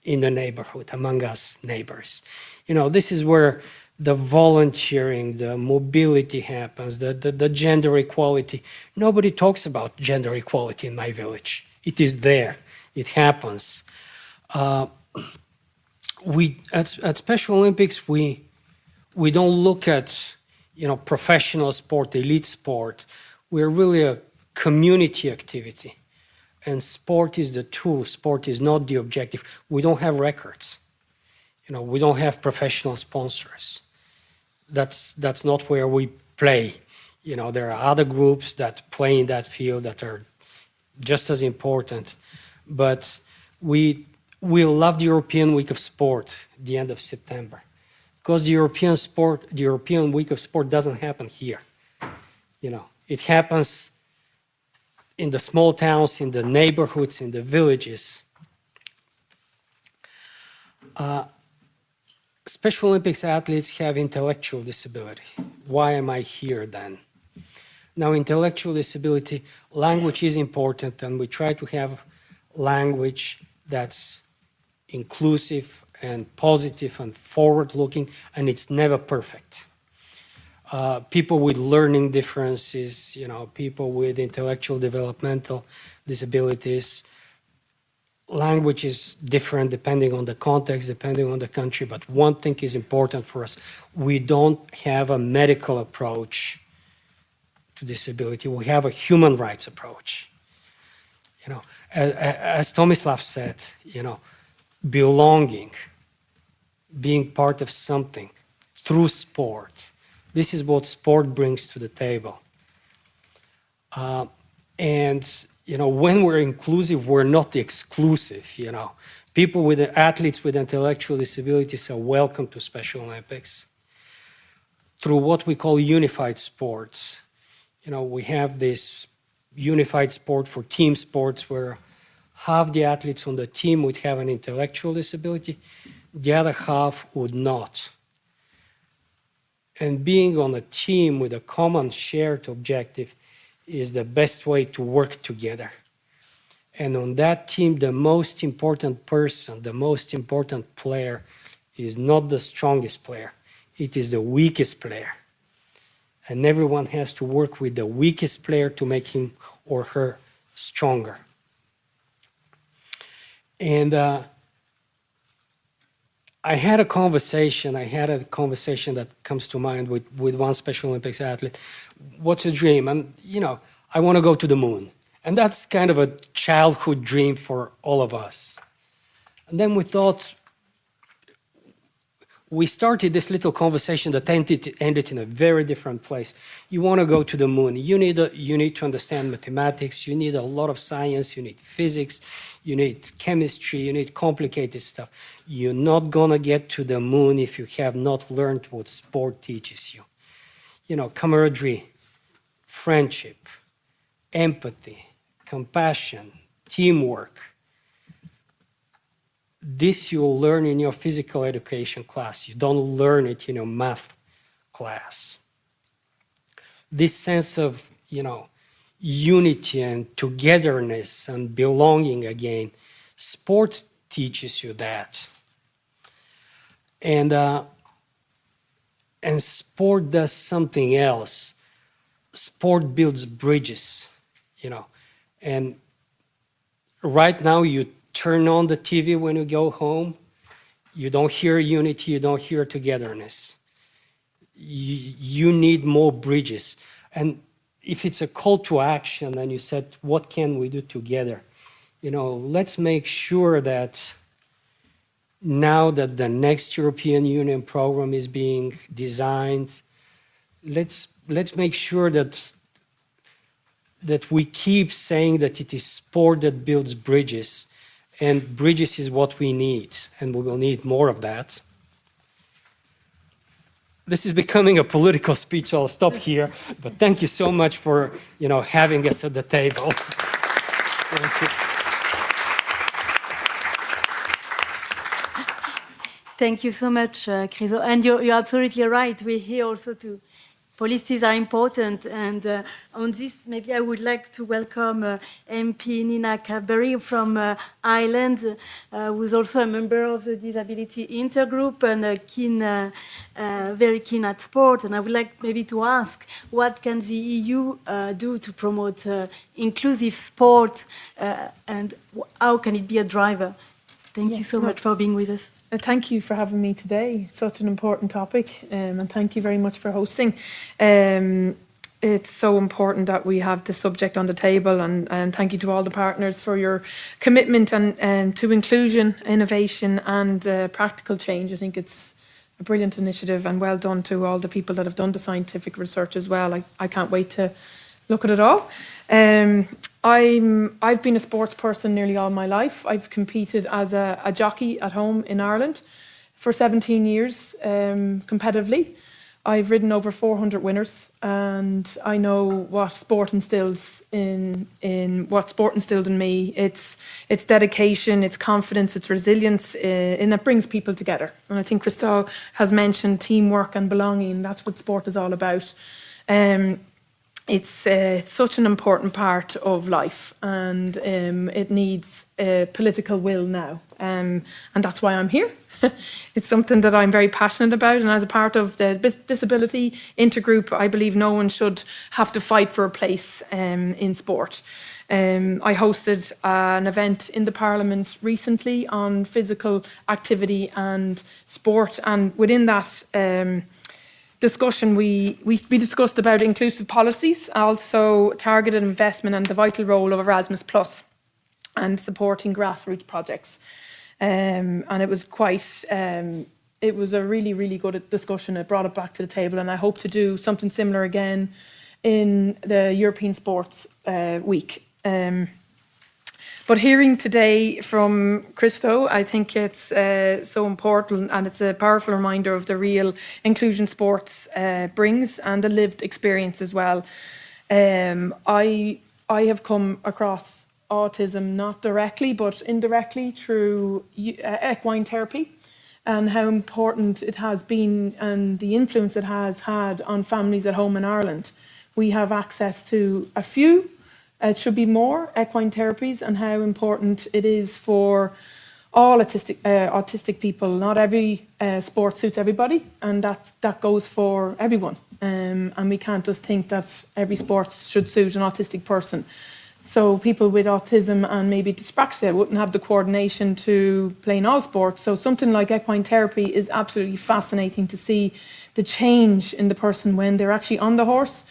in the neighborhood, among us neighbors. This is where the volunteering, the mobility happens, the gender equality. Nobody talks about gender equality in my village. It is there. It happens. At Special Olympics, we don't look at professional sport, elite sport. We're really a community activity. And sport is the tool. Sport is not the objective. We don't have records. We don't have professional sponsors. That's not where we play. There are other groups that play in that field that are just as important. But we love the European Week of Sport at the end of September, because the European Week of Sport doesn't happen here. It happens in the small towns, in the neighborhoods, in the villages. Special Olympics athletes have intellectual disability. Why am I here then? Now, intellectual disability, language is important, and we try to have language that's inclusive and positive and forward-looking, and it's never perfect. People with learning differences, people with intellectual developmental disabilities language is different depending on the context, depending on the country, but one thing is important for us. We don't have a medical approach to disability. We have a human rights approach. You know, as Tomislav said, you know, belonging, being part of something through sport. This is what sport brings to the table. And you know, when we're inclusive, we're not exclusive, you know. People with athletes with intellectual disabilities are welcome to Special Olympics through what we call unified sports. You know, we have this unified sport for team sports where half the athletes on the team would have an intellectual disability, the other half would not. And being on a team with a common shared objective is the best way to work together. And on that team, the most important person, the most important player is not the strongest player. It is the weakest player. And everyone has to work with the weakest player to make him or her stronger. And I had a conversation that comes to mind with one Special Olympics athlete. What's your dream? And, you know, I want to go to the moon. And that's kind of a childhood dream for all of us. And then we started this little conversation that ended in a very different place. You want to go to the moon. You need to understand mathematics. You need a lot of science. You need physics. You need chemistry. You need complicated stuff. You're not going to get to the moon if you have not learned what sport teaches you. You know, camaraderie, friendship, empathy, compassion, teamwork. This you'll learn in your physical education class. You don't learn it in your math class. This sense of, you know, unity and togetherness and belonging again, sport teaches you that. And sport does something else. Sport builds bridges, you know. And right now you turn on the TV when you go home, you don't hear unity, you don't hear togetherness. You need more bridges. And if it's a call to action and you said, what can we do together? You know, let's make sure that now that the next European Union program is being designed, let's make sure that we keep saying that it is sport that builds bridges, and bridges is what we need, and we will need more of that. This is becoming a political speech, so I'll stop here, but thank you so much for, you know, having us at the table. Thank you. Thank you so much, Christo. And you're absolutely right. We're here also to policies are important, and on this, maybe I would like to welcome MP Nina Cadbury from Ireland, who's also a member of the Disability Intergroup and very keen at sport. And I would like maybe to ask, what can the EU do to promote inclusive sport, and how can it be a driver? Thank you so much for being with us. Thank you for having me today. It's such an important topic, and thank you very much for hosting. It's so important that we have the subject on the table, and thank you to all the partners for your commitment and to inclusion, innovation and practical change. I think it's a brilliant initiative, and well done to all the people that have done the scientific research as well. I can't wait to look at it all. I've been a sports person nearly all my life. I've competed as a jockey at home in Ireland for 17 years competitively. I've ridden over 400 winners, and I know what sport instills in me. It's dedication, it's confidence, it's resilience, and it brings people together. And I think Christo has mentioned teamwork and belonging. That's what sport is all about. It's such an important part of life, and it needs political will now, and that's why I'm here. It's something that I'm very passionate about, and as a part of the Disability Intergroup, I believe no one should have to fight for a place in sport. I hosted an event in the Parliament recently on physical activity and sport, and within that discussion we discussed about inclusive policies, also targeted investment and the vital role of Erasmus Plus and supporting grassroots projects. And it was quite, it was a really, really good discussion. It brought it back to the table, and I hope to do something similar again in the European Sports Week. But hearing today from Christo, I think it's so important, and it's a powerful reminder of the real inclusion sports brings and the lived experience as well. I have come across autism not directly but indirectly through equine therapy, and how important it has been and the influence it has had on families at home in Ireland. We have access to a few, it should be more, equine therapies, and how important it is for all autistic people. Not every sport suits everybody, and that goes for everyone. And we can't just think that every sport should suit an autistic person. So people with autism and maybe dyspraxia wouldn't have the coordination to play in all sports. So something like equine therapy is absolutely fascinating to see the change in the person when they're actually on the horse.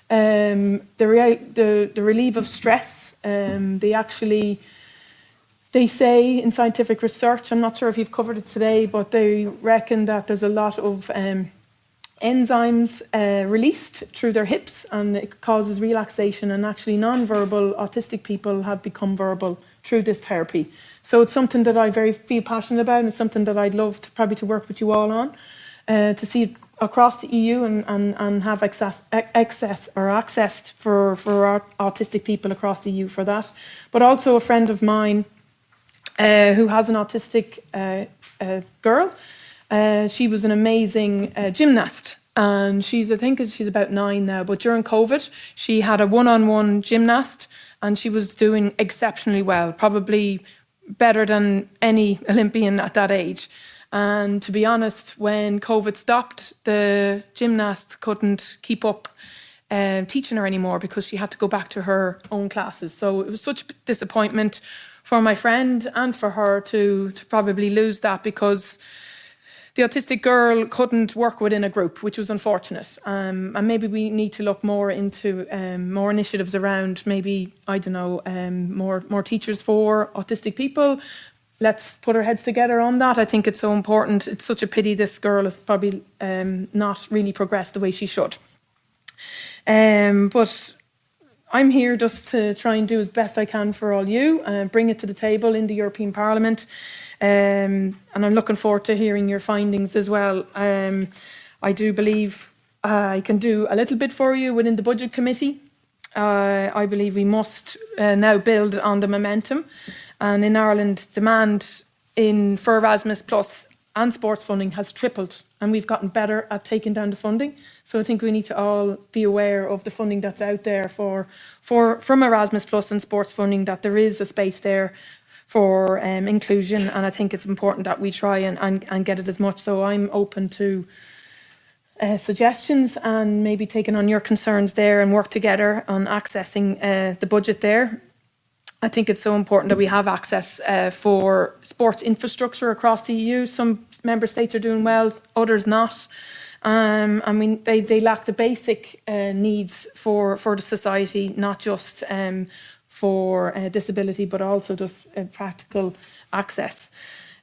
The relief of stress. They say in scientific research, I'm not sure if you've covered it today, but they reckon that there's a lot of enzymes released through their hips, and it causes relaxation, and actually non-verbal autistic people have become verbal through this therapy. So it's something that I feel passionate about, and it's something that I'd love to work with you all on, to see it across the EU and have access for autistic people across the EU for that. But also a friend of mine who has an autistic girl. She was an amazing gymnast, and I think she's about 9 now, but during COVID she had a one-on-one gymnast, and she was doing exceptionally well, probably better than any Olympian at that age. And to be honest, when COVID stopped, the gymnast couldn't keep up teaching her anymore because she had to go back to her own classes. So it was such a disappointment for my friend and for her to probably lose that, because the autistic girl couldn't work within a group, which was unfortunate. And maybe we need to look more into more initiatives around, maybe, I don't know, more teachers for autistic people. Let's put our heads together on that. I think it's so important. It's such a pity this girl has probably not really progressed the way she should. But I'm here just to try and do as best I can for all you, bring it to the table in the European Parliament. And I'm looking forward to hearing your findings as well. I do believe I can do a little bit for you within the Budget Committee. I believe we must now build on the momentum. And in Ireland, demand for Erasmus Plus and sports funding has tripled, and we've gotten better at taking down the funding. So I think we need to all be aware of the funding that's out there from Erasmus Plus and sports funding, that there is a space there for inclusion, and I think it's important that we try and get it as much. So I'm open to suggestions and maybe taking on your concerns there and work together on accessing the budget there. I think it's so important that we have access for sports infrastructure across the EU. Some member states are doing well, others not. I mean, they lack the basic needs for the society, not just for disability, but also just practical access.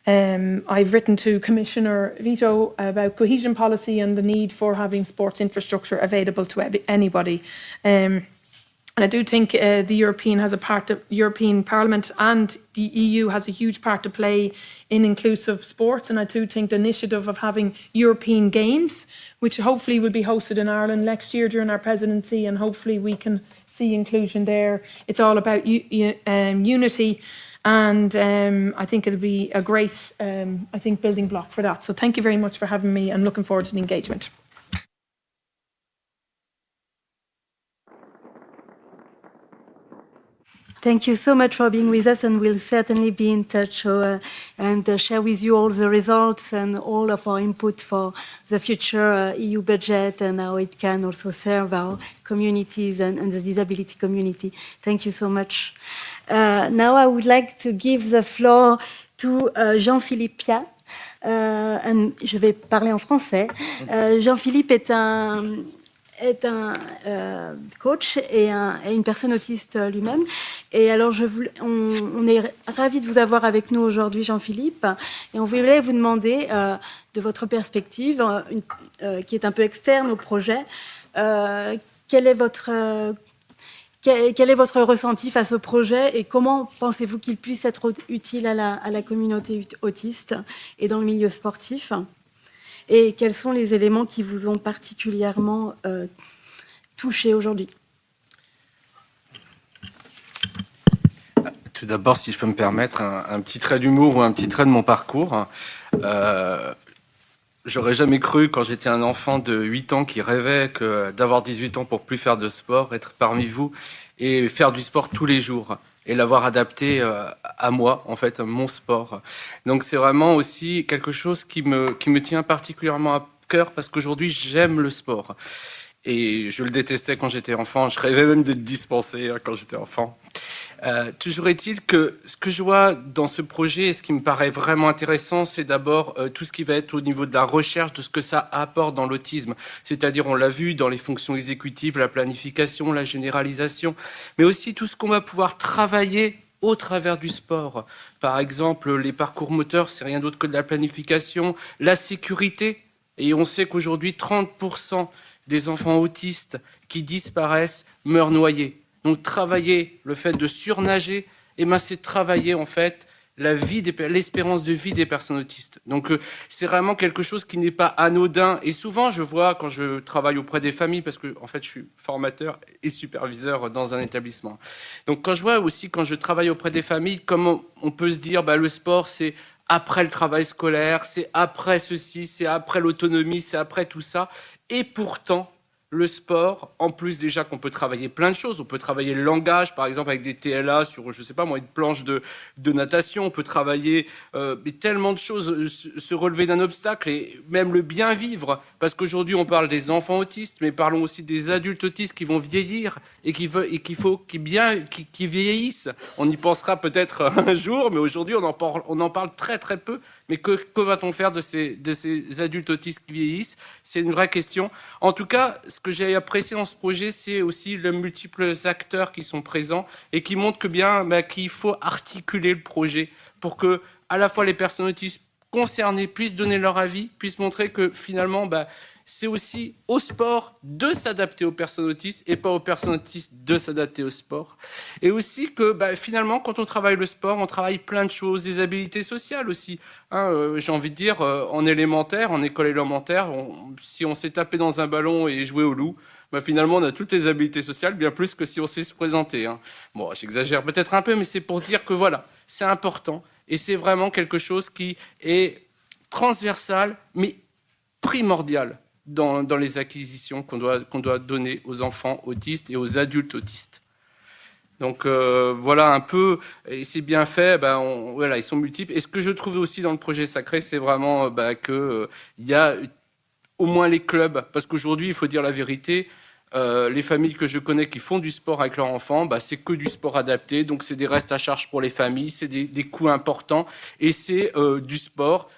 I've written to Commissioner Vito about cohesion policy and the need for having sports infrastructure available to anybody. And I do think the European Parliament and the EU has a huge part to play in inclusive sports. And I do think the initiative of having European Games, which hopefully will be hosted in Ireland next year during our presidency, and hopefully we can see inclusion there. It's all about unity, and I think it'll be a great, building block for that. So thank you very much for having me. I'm looking forward to the engagement. Thank you so much for being with us, and we'll certainly be in touch and share with you all the results and all of our input for the future EU budget and how it can also serve our communities and the disability community. Thank you so much. Now I would like to give the floor to Jean Philippe Piat. Je vais parler en français. Jean Philippe est un coach et une personne autiste lui-même. Et alors, on est ravis de vous avoir avec nous aujourd'hui, Jean-Philippe. Et on voulait vous demander, de votre perspective, qui est un peu externe au projet, quel est votre ressenti face au projet et comment pensez-vous qu'il puisse être utile à la communauté autiste et dans le milieu sportif ? Et quels sont les éléments qui vous ont particulièrement touché aujourd'hui ? Tout d'abord, si je peux me permettre, un petit trait d'humour ou un petit trait de mon parcours. J'aurais jamais cru, quand j'étais un enfant de 8 ans qui rêvait d'avoir 18 ans pour plus faire de sport, être parmi vous et faire du sport tous les jours. Et l'avoir adapté à moi, en fait, à mon sport. Donc c'est vraiment aussi quelque chose qui me tient particulièrement à cœur parce qu'aujourd'hui, j'aime le sport. Et je le détestais quand j'étais enfant. Je rêvais même d'être dispensé quand j'étais enfant. Toujours est-il que ce que je vois dans ce projet, et ce qui me paraît vraiment intéressant, c'est d'abord tout ce qui va être au niveau de la recherche de ce que ça apporte dans l'autisme. C'est-à-dire, on l'a vu dans les fonctions exécutives, la planification, la généralisation, mais aussi tout ce qu'on va pouvoir travailler au travers du sport. Par exemple, les parcours moteurs, c'est rien d'autre que de la planification, la sécurité. Et on sait qu'aujourd'hui, 30% des enfants autistes qui disparaissent meurent noyés. Donc travailler le fait de surnager, c'est travailler en fait l'espérance de vie des personnes autistes. Donc c'est vraiment quelque chose qui n'est pas anodin. Et souvent je vois quand je travaille auprès des familles, parce que en fait je suis formateur et superviseur dans un établissement. Donc quand je travaille auprès des familles, comment on peut se dire le sport c'est après le travail scolaire, c'est après ceci, c'est après l'autonomie, c'est après tout ça. Et pourtant, le sport, en plus déjà qu'on peut travailler plein de choses, on peut travailler le langage, par exemple avec des TLA sur, je sais pas moi, une planche de natation, on peut travailler tellement de choses, se relever d'un obstacle et même le bien vivre, parce qu'aujourd'hui on parle des enfants autistes, mais parlons aussi des adultes autistes qui vont vieillir et qu'ils vieillissent. On y pensera peut-être un jour, mais aujourd'hui on en parle très très peu. Mais que va-t-on faire de ces adultes autistes qui vieillissent ? C'est une vraie question. En tout cas, ce que j'ai apprécié dans ce projet, c'est aussi les multiples acteurs qui sont présents et qui montrent qu'il faut articuler le projet pour que, à la fois, les personnes autistes concernées puissent donner leur avis, puissent montrer que finalement, c'est aussi au sport de s'adapter aux personnes autistes et pas aux personnes autistes de s'adapter au sport. Et aussi que finalement, quand on travaille le sport, on travaille plein de choses, des habilités sociales aussi. J'ai envie de dire, en école élémentaire, si on s'est tapé dans un ballon et joué au loup, finalement, on a toutes les habilités sociales, bien plus que si on sait se présenter. Bon, j'exagère peut-être un peu, mais c'est pour dire que voilà, c'est important. Et c'est vraiment quelque chose qui est transversal, mais primordial dans les acquisitions qu'on doit donner aux enfants autistes et aux adultes autistes. Donc voilà un peu, et c'est bien fait, ils sont multiples. Et ce que je trouve aussi dans le projet Sacree, c'est vraiment qu'il y a au moins les clubs, parce qu'aujourd'hui, il faut dire la vérité, les familles que je connais qui font du sport avec leurs enfants, c'est que du sport adapté, donc c'est des restes à charge pour les familles, c'est des coûts importants, et c'est du sport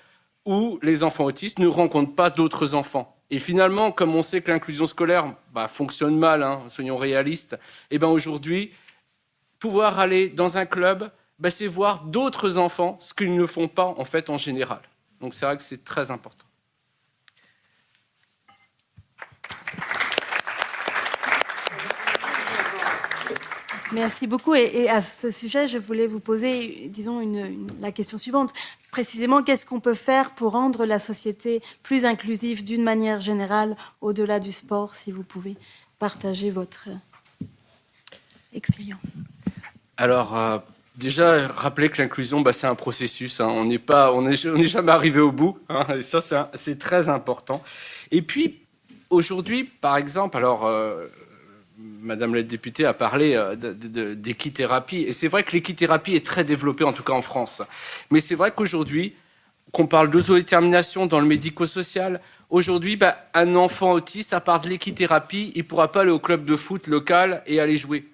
où les enfants autistes ne rencontrent pas d'autres enfants. Et finalement, comme on sait que l'inclusion scolaire fonctionne mal, soyons réalistes, aujourd'hui, pouvoir aller dans un club, c'est voir d'autres enfants, ce qu'ils ne font pas en fait en général. Donc c'est vrai que c'est très important. Merci beaucoup. Et à ce sujet, je voulais vous poser, disons, la question suivante. Précisément, qu'est-ce qu'on peut faire pour rendre la société plus inclusive d'une manière générale, au-delà du sport, si vous pouvez partager votre expérience. Alors, déjà, rappeler que l'inclusion, c'est un processus. On n'est jamais arrivé au bout. Et ça, c'est très important. Et puis, aujourd'hui, par exemple, Madame la députée a parlé d'équithérapie. Et c'est vrai que l'équithérapie est très développée, en tout cas en France. Mais c'est vrai qu'aujourd'hui, qu'on parle d'autodétermination dans le médico-social, aujourd'hui, un enfant autiste, à part de l'équithérapie, il ne pourra pas aller au club de foot local et aller jouer.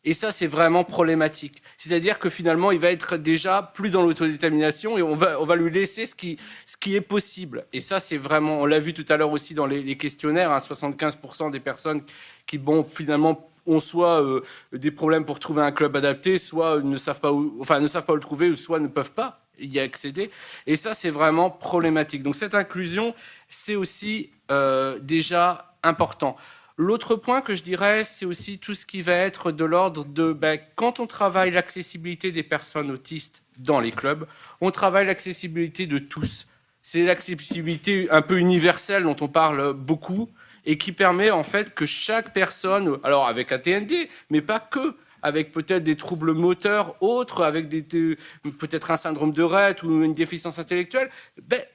Et ça, c'est vraiment problématique. C'est-à-dire que finalement, il va être déjà plus dans l'autodétermination et on va lui laisser ce qui est possible. Et ça, c'est vraiment, on l'a vu tout à l'heure aussi dans les questionnaires, 75% des personnes qui, finalement, ont soit des problèmes pour trouver un club adapté, soit ne savent pas où le trouver, ou soit ne peuvent pas y accéder. Et ça, c'est vraiment problématique. Donc cette inclusion, c'est aussi déjà important. L'autre point que je dirais, c'est aussi tout ce qui va être de l'ordre de quand on travaille l'accessibilité des personnes autistes dans les clubs, on travaille l'accessibilité de tous. C'est l'accessibilité un peu universelle dont on parle beaucoup et qui permet en fait que chaque personne, alors avec un TND, mais pas que, avec peut-être des troubles moteurs autres, avec peut-être un syndrome de Rett ou une déficience intellectuelle,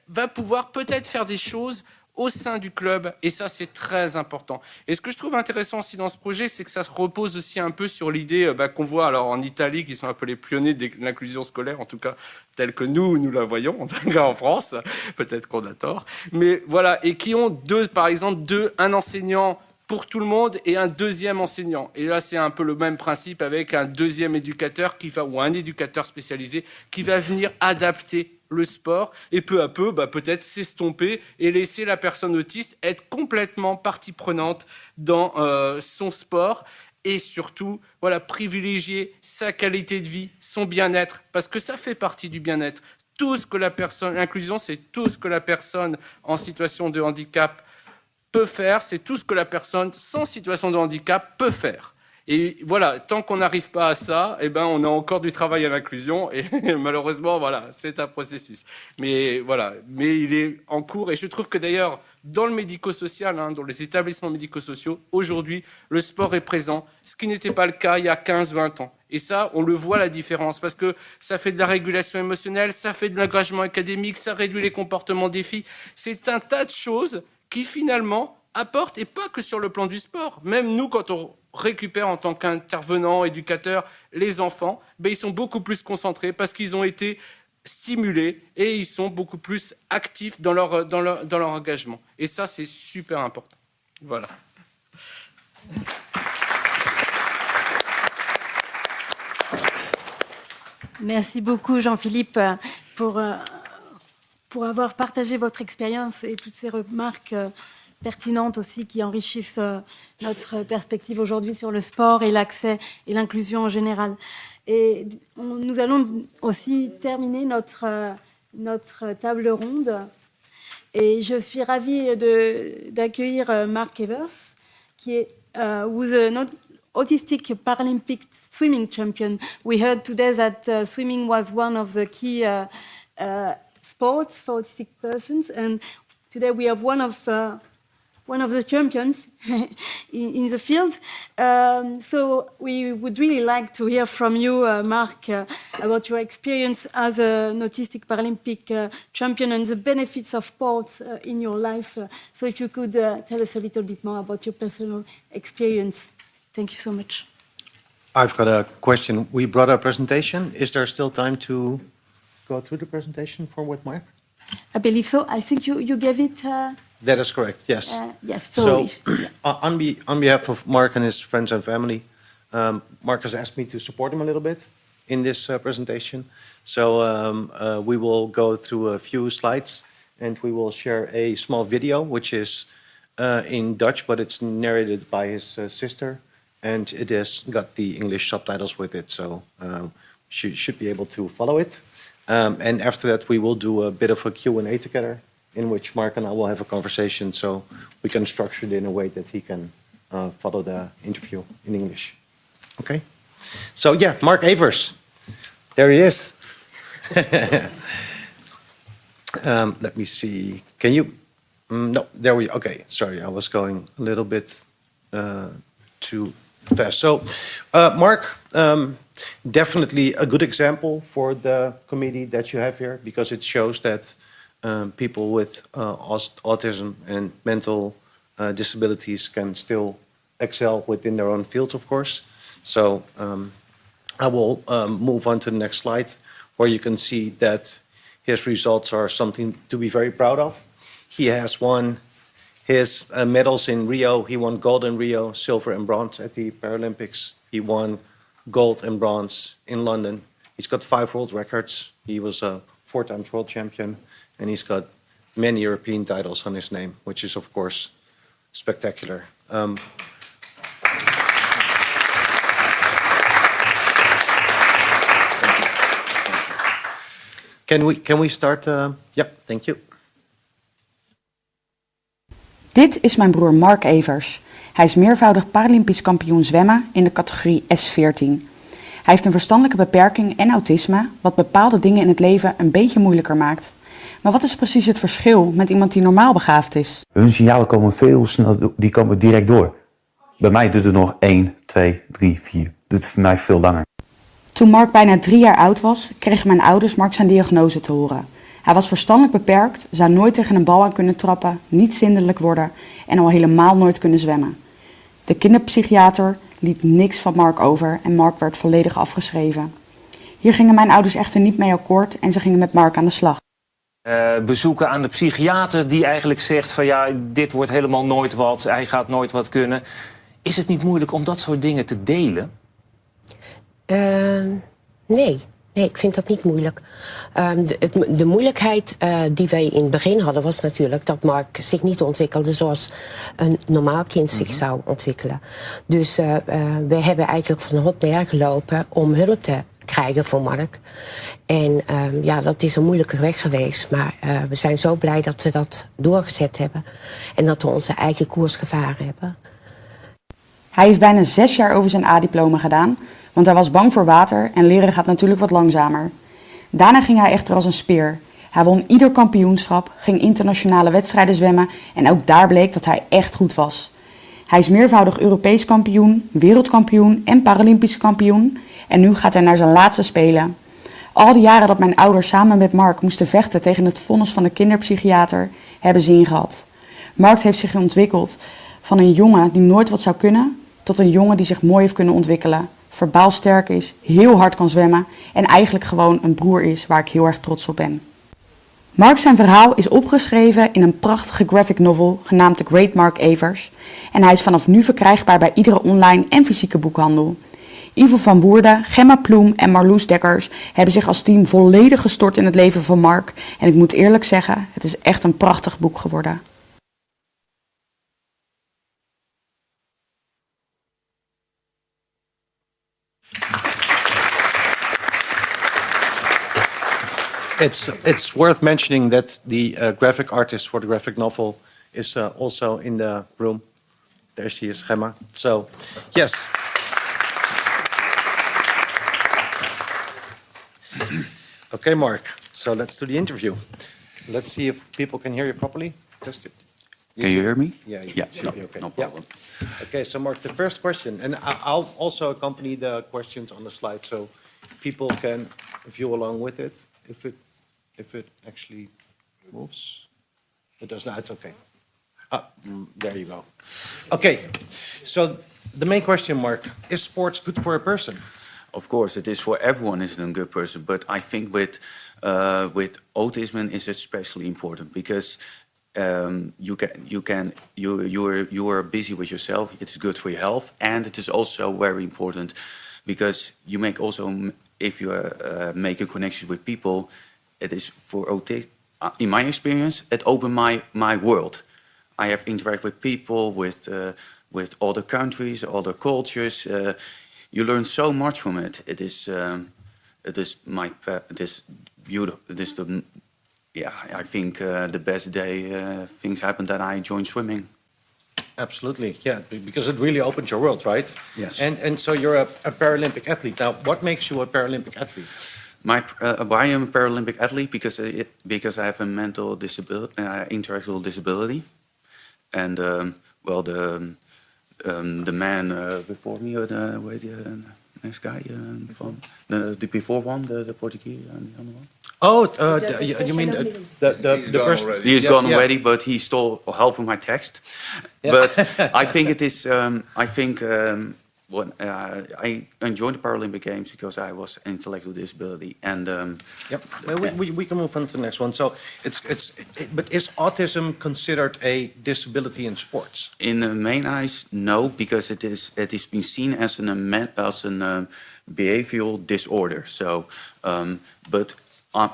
va pouvoir peut-être faire des choses au sein du club, et ça c'est très important. Et ce que je trouve intéressant aussi dans ce projet, c'est que ça se repose aussi un peu sur l'idée qu'on voit alors en Italie, qui sont un peu les pionniers de l'inclusion scolaire, en tout cas telle que nous la voyons, en tout cas en France, peut-être qu'on a tort, mais voilà, et qui ont par exemple un enseignant pour tout le monde et un deuxième enseignant. Et là, c'est un peu le même principe avec un deuxième éducateur ou un éducateur spécialisé qui va venir adapter le sport et peu à peu, peut-être s'estomper et laisser la personne autiste être complètement partie prenante dans son sport et surtout, privilégier sa qualité de vie, son bien-être, parce que ça fait partie du bien-être. L'inclusion, c'est tout ce que la personne en situation de handicap peut faire, c'est tout ce que la personne sans situation de handicap peut faire. Et voilà, tant qu'on n'arrive pas à ça, on a encore du travail à l'inclusion et malheureusement, c'est un processus. Mais il est en cours et je trouve que d'ailleurs, dans le médico-social, dans les établissements médico-sociaux, aujourd'hui, le sport est présent, ce qui n'était pas le cas il y a 15-20 ans. Et ça, on le voit la différence parce que ça fait de la régulation émotionnelle, ça fait de l'engagement académique, ça réduit les comportements défis. C'est un tas de choses qui finalement apportent, et pas que sur le plan du sport. Même nous, quand on récupère en tant qu'intervenant, éducateur, les enfants, ils sont beaucoup plus concentrés parce qu'ils ont été stimulés et ils sont beaucoup plus actifs dans leur engagement. Et ça, c'est super important. Voilà. Merci beaucoup, Jean-Philippe, pour avoir partagé votre expérience et toutes ces remarques pertinentes aussi qui enrichissent notre perspective aujourd'hui sur le sport et l'accès et l'inclusion en général. Et nous allons aussi terminer notre table ronde. Et je suis ravie d'accueillir Marc Evers, qui est who's an autistic Paralympic swimming champion. We heard today that swimming was one of the key sports for autistic persons, and today we have one of the champions in the field. So we would really like to hear from you, Marc, about your experience as an autistic Paralympic champion and the benefits of sports in your life. So if you could tell us a little bit more about your personal experience. Thank you so much. I've got a question. We brought a presentation. Is there still time to go through the presentation with Marc? I believe so. I think you gave it... That is correct, yes. Yes. So on behalf of Marc and his friends and family, Marc has asked me to support him a little bit in this presentation. So we will go through a few slides and we will share a small video, which is in Dutch, but it's narrated by his sister. And it has got the English subtitles with it, so you should be able to follow it. And after that, we will do a bit of a Q&A together, in which Marc and I will have a conversation, so we can structure it in a way that he can follow the interview in English. Okay? So yeah, Marc Evers. There he is. Let me see. Can you... no, there we... Okay, sorry, I was going a little bit too fast. So, Marc, definitely a good example for the committee that you have here, because it shows that people with autism and mental disabilities can still excel within their own fields, of course. So I will move on to the next slide, where you can see that his results are something to be very proud of. He has won his medals in Rio. He won gold in Rio, silver and bronze at the Paralympics. He won gold and bronze in London. He's got 5 world records. He was a 4 times world champion, and he's got many European titles on his name, which is, of course, spectacular. Can we start? Yeah, thank you. Dit is mijn broer Marc Evers. Hij is meervoudig Paralympisch kampioen zwemmen in de categorie S14. Hij heeft een verstandelijke beperking en autisme, wat bepaalde dingen in het leven een beetje moeilijker maakt. Maar wat is precies het verschil met iemand die normaal begaafd is? Hun signalen komen veel sneller, die komen direct door. Bij mij duurt het nog 1, 2, 3, 4. Duurt het voor mij veel langer. Toen Marc bijna 3 jaar oud was, kregen mijn ouders Marc zijn diagnose te horen. Hij was verstandelijk beperkt, zou nooit tegen een bal aan kunnen trappen, niet zindelijk worden en al helemaal nooit kunnen zwemmen. De kinderpsychiater liet niks van Marc over en Marc werd volledig afgeschreven. Hier gingen mijn ouders echter niet mee akkoord en ze gingen met Marc aan de slag. Bezoeken aan de psychiater die eigenlijk zegt van ja, dit wordt helemaal nooit wat, hij gaat nooit wat kunnen. Is het niet moeilijk om dat soort dingen te delen? Nee, ik vind dat niet moeilijk. De moeilijkheid die wij in het begin hadden was natuurlijk dat Marc zich niet ontwikkelde zoals een normaal kind zich zou ontwikkelen. Dus we hebben eigenlijk van hot naar her gelopen om hulp te krijgen voor Marc. En ja, dat is een moeilijke weg geweest. Maar we zijn zo blij dat we dat doorgezet hebben. En dat we onze eigen koers gevaren hebben. Hij heeft bijna 6 jaar over zijn A-diploma gedaan, want hij was bang voor water en leren gaat natuurlijk wat langzamer. Daarna ging hij echter als een speer. Hij won ieder kampioenschap, ging internationale wedstrijden zwemmen en ook daar bleek dat hij echt goed was. Hij is meervoudig Europees kampioen, wereldkampioen en Paralympisch kampioen en nu gaat hij naar zijn laatste Spelen. Al die jaren dat mijn ouders samen met Marc moesten vechten tegen het vonnis van de kinderpsychiater, hebben ze ingehad. Marc heeft zich ontwikkeld van een jongen die nooit wat zou kunnen, tot een jongen die zich mooi heeft kunnen ontwikkelen. Verbaal sterk is, heel hard kan zwemmen en eigenlijk gewoon een broer is waar ik heel erg trots op ben. Marc zijn verhaal is opgeschreven in een prachtige graphic novel genaamd The Great Marc Evers en hij is vanaf nu verkrijgbaar bij iedere online en fysieke boekhandel. Ivo van Woerden, Gemma Ploem en Marloes Dekkers hebben zich als team volledig gestort in het leven van Marc en ik moet eerlijk zeggen, het is echt een prachtig boek geworden. It's worth mentioning that the graphic artist for the graphic novel is also in the room. There she is, Gemma. So, yes. Okay, Marc. So let's do the interview. Let's see if people can hear you properly. Test it. Can you hear me? Yeah, Yeah, should be okay. no problem. Yeah. Okay, so Marc, the first question, and I'll also accompany the questions on the slide so people can view along with it. If it actually moves. It does not, it's okay. There you go. Okay, so the main question, Marc, is sports good for a person? Of course, it is for everyone is a good person, but I think with autism is especially important because you are busy with yourself. It is good for your health, and it is also very important because you make also if you make a connection with people. It is for autism. In my experience, it opened my world. I have interacted with people, with other countries, other cultures. You learn so much from it. It is beautiful. It is the I think the best day things happen that I joined swimming. Absolutely, yeah, because it really opened your world, right? Yes. And so you're a Paralympic athlete. Now, what makes you a Paralympic athlete? Why I am a Paralympic athlete? Because I have a mental disability, intellectual disability, and the man before me, next guy from the before one, the Portuguese and the other one. Oh, you mean the person? He's gone already, but he stole half of my text. Yeah. But I think it is. I enjoyed the Paralympic Games because I was intellectual disability, and Well, we can move on to the next one. So but is autism considered a disability in sports? in the main eyes, no, because it is been seen as an behavioral disorder. So, but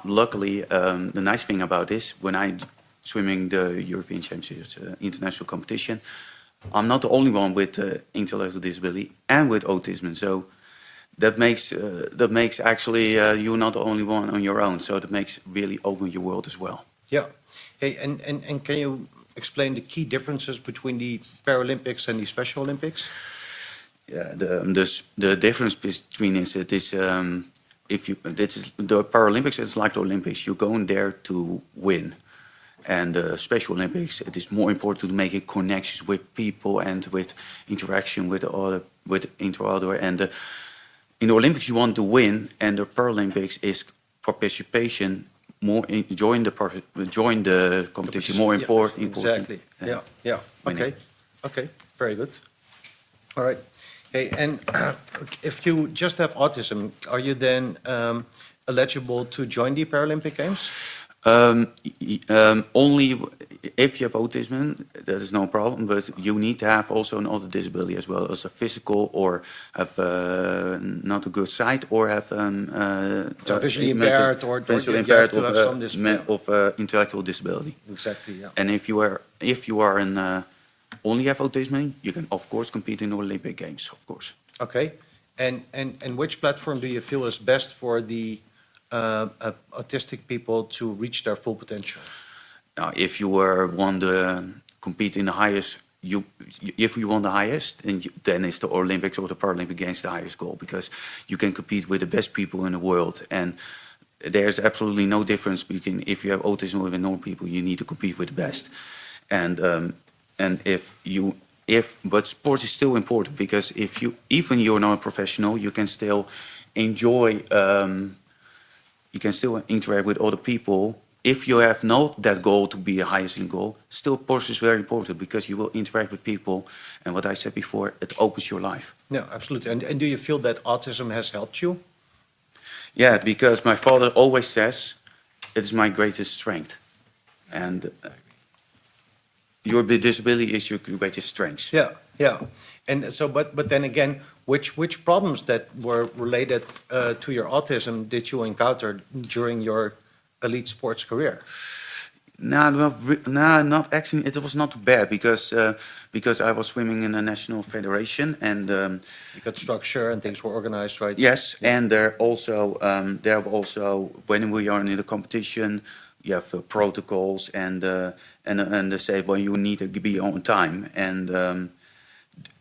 luckily, the nice thing about this, when I swimming the European Championships, international competition, I'm not the only one with intellectual disability and with autism. So that makes actually you're not the only one on your own. So that makes really open your world as well. Yeah. Hey, and can you explain the key differences between the Paralympics and the Special Olympics? Yeah, the difference between the Paralympics, it's like the Olympics. You're going there to win. And the Special Olympics, it is more important to make connections with people and with interaction with other. And in the Olympics, you want to win, and the Paralympics is participation. Join the competition. More important. Exactly. Yeah. Okay. Very good. All right. Hey, and if you just have autism, are you then eligible to join the Paralympic Games? Only if you have autism, that is no problem. But you need to have also another disability as well, as a physical or have not a good sight, or have visually impaired or visually you have impaired to have some disability. of intellectual disability. Exactly. Yeah. And if you are only have autism, you can of course compete in the Olympic Games, of course. Okay. And which platform do you feel is best for the autistic people to reach their full potential? Now, if you want to compete in the highest, if you want the highest, then it's the Olympics or the Paralympic Games the highest goal, because you can compete with the best people in the world, and there's absolutely no difference between if you have autism or with normal people. You need to compete with the best, but sports is still important, because even you're not a professional, you can still enjoy. You can still interact with other people. If you have not that goal to be the highest in goal, still sports is very important, because you will interact with people. And what I said before, it opens your life. Yeah, absolutely. And do you feel that autism has helped you? Yeah, because my father always says, it is my greatest strength. And your disability is your greatest strength. Yeah. And so, but then again, which problems that were related to your autism did you encounter during your elite sports career? Not actually. It was not too bad, because I was swimming in a national federation, and you got structure and things were organized, right? Yes, and there also when we are in the competition, you have protocols and they say, well, you need to be on time, and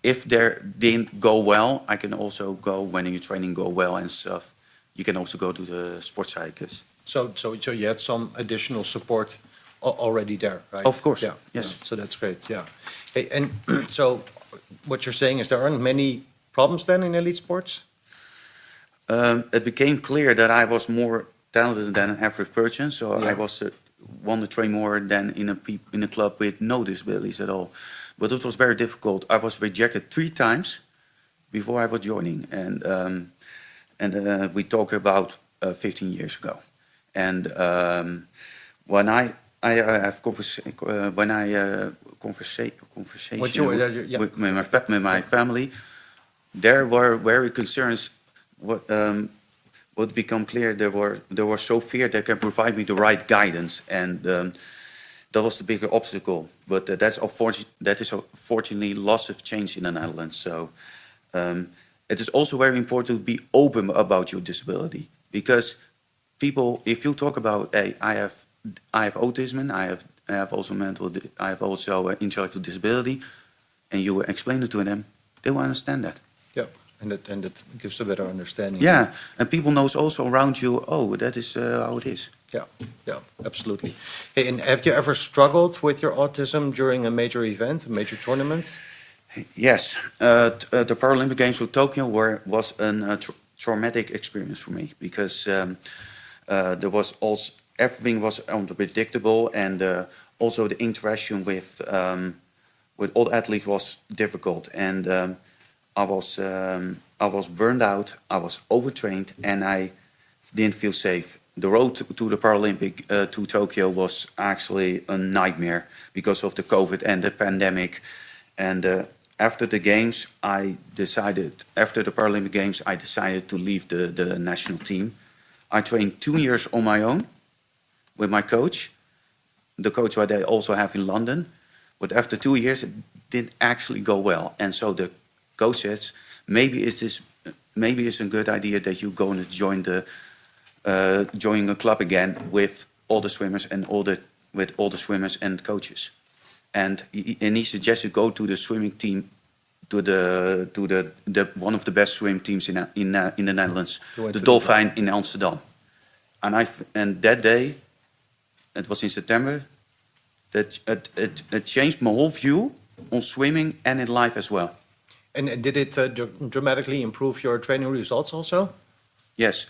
if they didn't go well, I can also go when your training go well and stuff. You can also go to the sports cycles. So you had some additional support already there, right? Of course. Yeah. Yes. So that's great. Yeah. Hey, and so what you're saying is there aren't many problems then in elite sports? It became clear that I was more talented than an average person, so I want to train more than in a club with no disabilities at all. But it was very difficult. I was rejected 3 times before I was joining, and we talk about 15 years ago. And when I have conversation with my family, there were very concerns. What become clear, there was so fear they can provide me the right guidance, and that was the bigger obstacle. But that is unfortunately lots of change in the Netherlands. So it is also very important to be open about your disability, because people, if you talk about, hey, I have autism, I have also intellectual disability, and you explain it to them, they will understand that. Yeah. And it gives a better understanding. Yeah, and people knows also around you, oh, that is how it is. Yeah, absolutely. Hey, and have you ever struggled with your autism during a major event, a major tournament? Yes, the Paralympic Games of Tokyo was a traumatic experience for me because there was also everything was unpredictable, and also the interaction with all athletes was difficult, and I was burned out, I was overtrained, and I didn't feel safe. The road to the Paralympic to Tokyo was actually a nightmare because of the COVID and the pandemic. And after the games, after the Paralympic Games, I decided to leave the national team. I trained 2 years on my own with my coach, the coach that I also have in London. But after 2 years, it didn't actually go well. And so the coach said, maybe it's a good idea that you go and join a club again with all the swimmers and with all the swimmers and coaches. And he suggested go to the swimming team, to the one of the best swimming teams in the Netherlands, the Dolphin in Amsterdam. And that day, it was in September, that it changed my whole view on swimming and in life as well. And did it dramatically improve your training results also? Yes,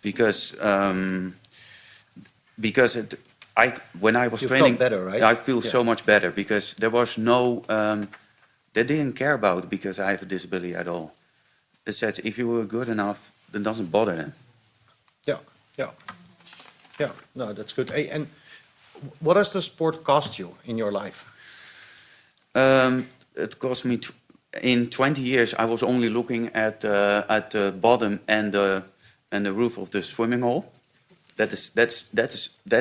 because when I was training, felt better, right? I feel so much better because there was no, they didn't care about it because I have a disability at all. They said if you were good enough, it doesn't bother them. Yeah. No, that's good. Hey, and what does the sport cost you in your life? It cost me in 20 years. I was only looking at the bottom and the roof of the swimming hole. That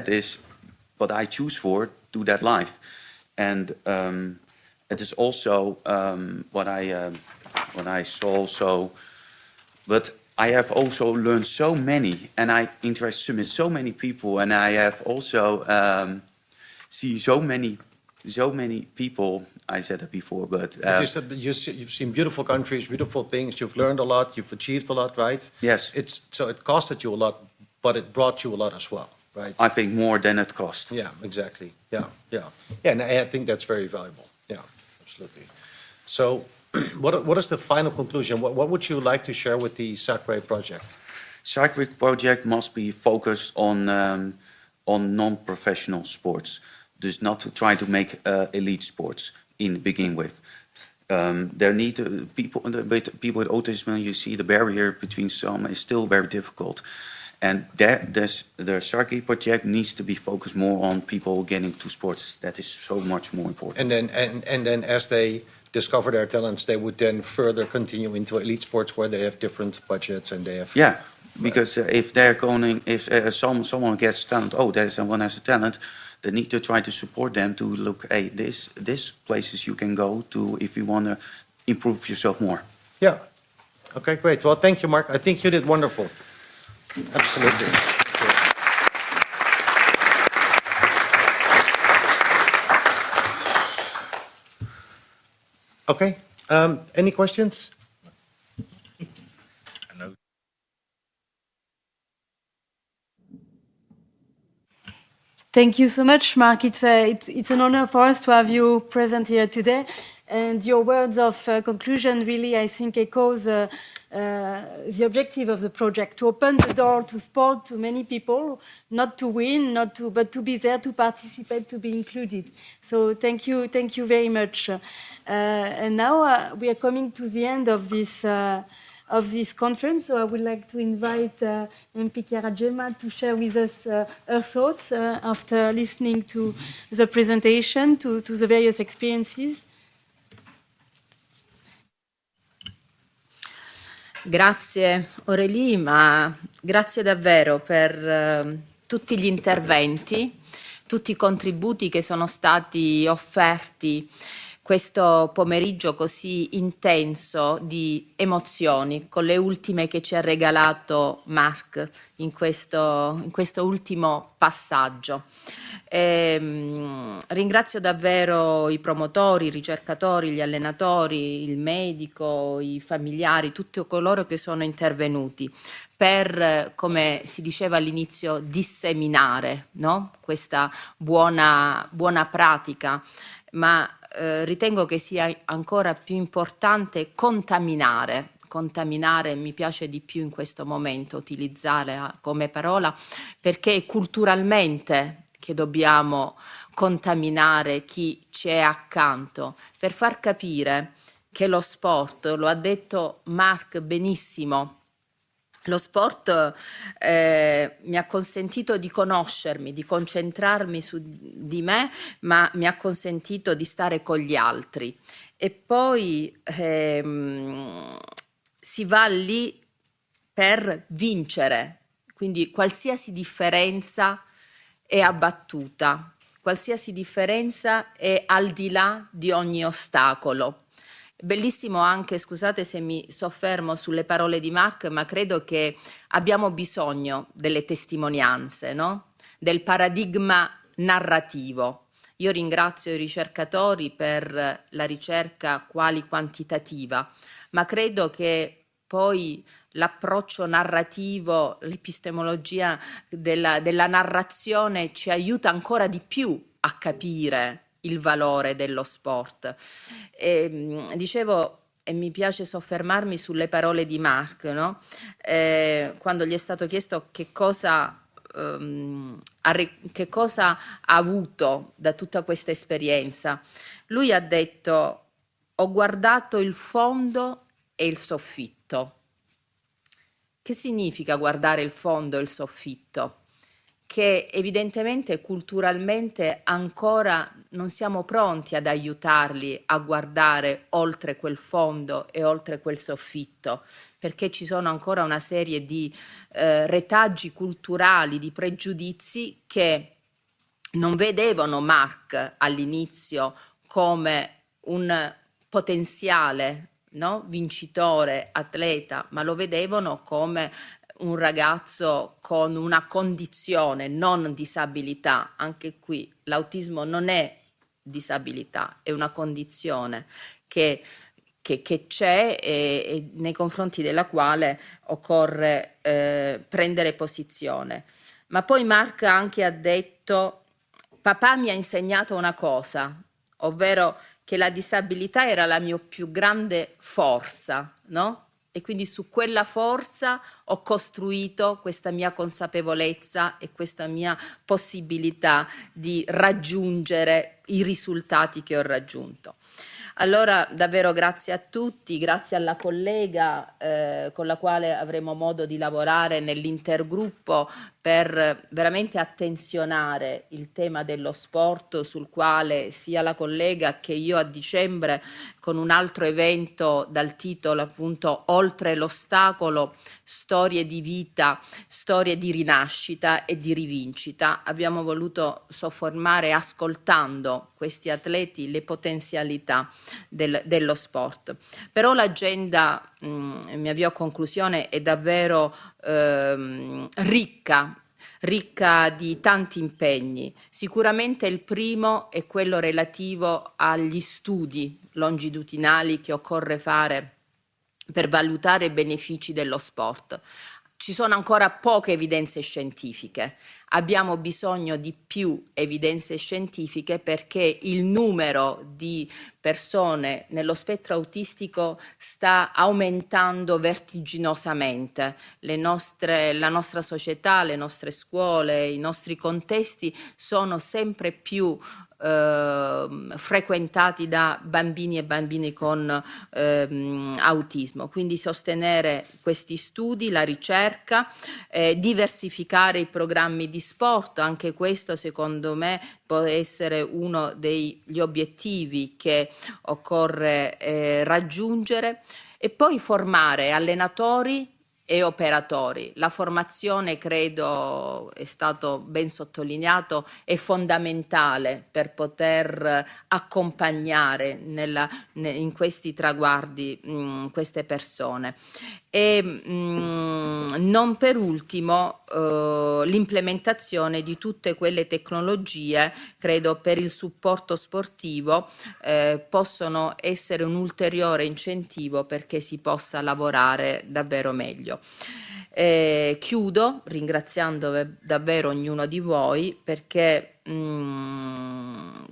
is what I choose for to that life, and it is also what I saw. So, but I have also learned so many, and I interact with so many people, and I have also see so many people. I said that before, but you said you've seen beautiful countries, beautiful things. You've learned a lot. You've achieved a lot, right? Yes. So it costed you a lot, but it brought you a lot as well, right? I think more than it cost. Yeah, exactly. Yeah, and I think that's very valuable. Yeah, absolutely. So, what is the final conclusion? What would you like to share with the Sacree project? Sacree project must be focused on non-professional sports, dus not to try to make elite sports in begin with. There need people with autism. You see the barrier between some is still very difficult, and the Sacree project needs to be focused more on people getting to sports. That is so much more important. And then as they discover their talents, they would then further continue into elite sports where they have different budgets and they have. Yeah, because if someone gets talent, there's someone has a talent. They need to try to support them to look, hey, this places you can go to if you want to improve yourself more. Yeah. Okay, great. Well, thank you, Marc. I think you did wonderful. Absolutely. Okay. Any questions? Thank you so much, Marc. It's an honor for us to have you present here today. And your words of conclusion really, I think, echoes the objective of the project, to open the door to sport to many people, not to win, but to be there, to participate, to be included. So thank you very much. And now we are coming to the end of this conference. So I would like to invite MP Chiara Gemma to share with us her thoughts after listening to the presentation, to the various experiences. Grazie Aurélie, ma grazie davvero per tutti gli interventi, tutti i contributi che sono stati offerti questo pomeriggio così intenso di emozioni, con le ultime che ci ha regalato Marc in questo ultimo passaggio. Ringrazio davvero i promotori, i ricercatori, gli allenatori, il medico, i familiari, tutti coloro che sono intervenuti per, come si diceva all'inizio, disseminare, no? Questa buona pratica ma ritengo che sia ancora più importante contaminare. Contaminare mi piace di più in questo momento utilizzare come parola, perché è culturalmente che dobbiamo contaminare chi ci è accanto, per far capire che lo sport, lo ha detto Marc benissimo, lo sport mi ha consentito di conoscermi, di concentrarmi su di me, ma mi ha consentito di stare con gli altri. E poi si va lì per vincere, quindi qualsiasi differenza è abbattuta, qualsiasi differenza è al di là di ogni ostacolo. Bellissimo anche, scusate se mi soffermo sulle parole di Marc, ma credo che abbiamo bisogno delle testimonianze, no? Del paradigma narrativo. Io ringrazio i ricercatori per la ricerca quantitativa, ma credo che poi l'approccio narrativo, l'epistemologia della narrazione ci aiuta ancora di più a capire il valore dello sport. Dicevo, e mi piace soffermarmi sulle parole di Marc, no? Quando gli è stato chiesto che cosa ha avuto da tutta questa esperienza, lui ha detto: ho guardato il fondo e il soffitto. Che significa guardare il fondo e il soffitto? Che evidentemente culturalmente ancora non siamo pronti ad aiutarli a guardare oltre quel fondo e oltre quel soffitto, perché ci sono ancora una serie di retaggi culturali, di pregiudizi che non vedevano Marc all'inizio come un potenziale, no? Vincitore, atleta, ma lo vedevano come un ragazzo con una condizione, non disabilità. Anche qui l'autismo non è disabilità, è una condizione che c'è e nei confronti della quale occorre prendere posizione. Ma poi Marc anche ha detto: papà mi ha insegnato una cosa, ovvero che la disabilità era la mia più grande forza, no? E quindi su quella forza ho costruito questa mia consapevolezza e questa mia possibilità di raggiungere i risultati che ho raggiunto. Allora davvero grazie a tutti, grazie alla collega con la quale avremo modo di lavorare nell'intergruppo per veramente attenzionare il tema dello sport, sul quale sia la collega che io a dicembre con un altro evento dal titolo appunto Oltre l'ostacolo, storie di vita, storie di rinascita e di rivincita, abbiamo voluto soffermare ascoltando questi atleti le potenzialità dello sport. Però l'agenda, mi avvio a conclusione, è davvero ricca di tanti impegni. Sicuramente il primo è quello relativo agli studi longitudinali che occorre fare per valutare i benefici dello sport. Ci sono ancora poche evidenze scientifiche, abbiamo bisogno di più evidenze scientifiche perché il numero di persone nello spettro autistico sta aumentando vertiginosamente. La nostra società, le nostre scuole, i nostri contesti sono sempre più frequentati da bambini e bambine con autismo, quindi sostenere questi studi, la ricerca, diversificare i programmi di sport, anche questo secondo me può essere uno degli obiettivi che occorre raggiungere, e poi formare allenatori e operatori. La formazione, credo, è stato ben sottolineato, è fondamentale per poter accompagnare in questi traguardi queste persone. E non per ultimo l'implementazione di tutte quelle tecnologie, credo, per il supporto sportivo possono essere un ulteriore incentivo perché si possa lavorare davvero meglio. Chiudo ringraziando davvero ognuno di voi perché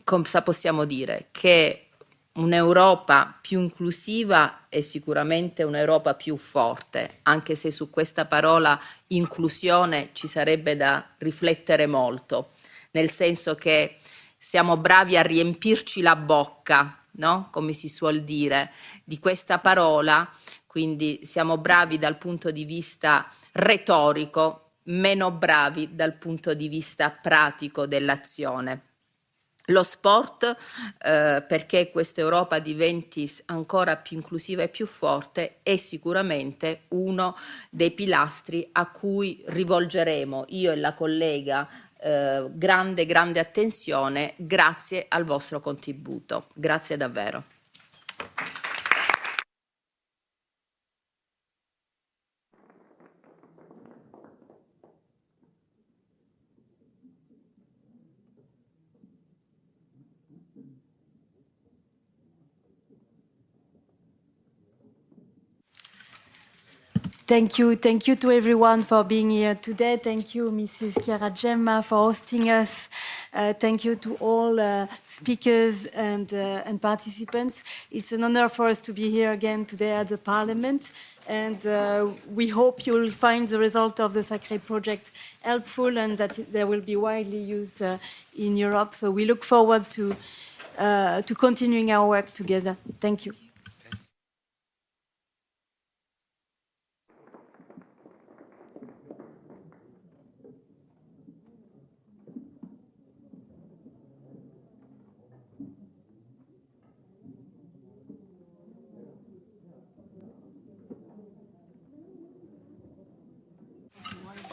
cosa possiamo dire? Che un'Europa più inclusiva è sicuramente un'Europa più forte, anche se su questa parola inclusione ci sarebbe da riflettere molto, nel senso che siamo bravi a riempirci la bocca, no? Come si suol dire, di questa parola, quindi siamo bravi dal punto di vista retorico, meno bravi dal punto di vista pratico dell'azione. Lo sport, perché questa Europa diventi ancora più inclusiva e più forte, è sicuramente uno dei pilastri a cui rivolgeremo io e la collega grande attenzione, grazie al vostro contributo. Grazie davvero. Thank you to everyone for being here today. Thank you, Mrs. Chiara Gemma, for hosting us. Thank you to all speakers and participants. It's an honor for us to be here again today at the Parliament, and we hope you'll find the result of the Sacree project helpful and that they will be widely used in Europe. So we look forward to continuing our work together. Thank you.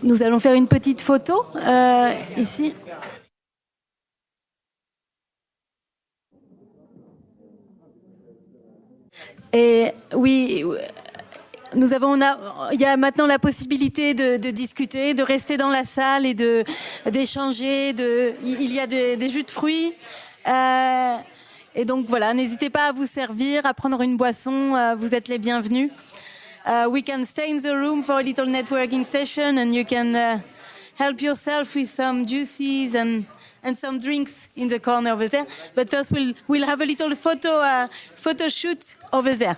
Nous allons faire une petite photo ici. Et oui, il y a maintenant la possibilité de discuter, de rester dans la salle et d'échanger. Il y a des jus de fruits. Et donc voilà, n'hésitez pas à vous servir, à prendre une boisson. Vous êtes les bienvenus. We can stay in the room for a little networking session, and you can help yourself with some juices and some drinks in the corner over there. But first, we'll have a little photo shoot over there.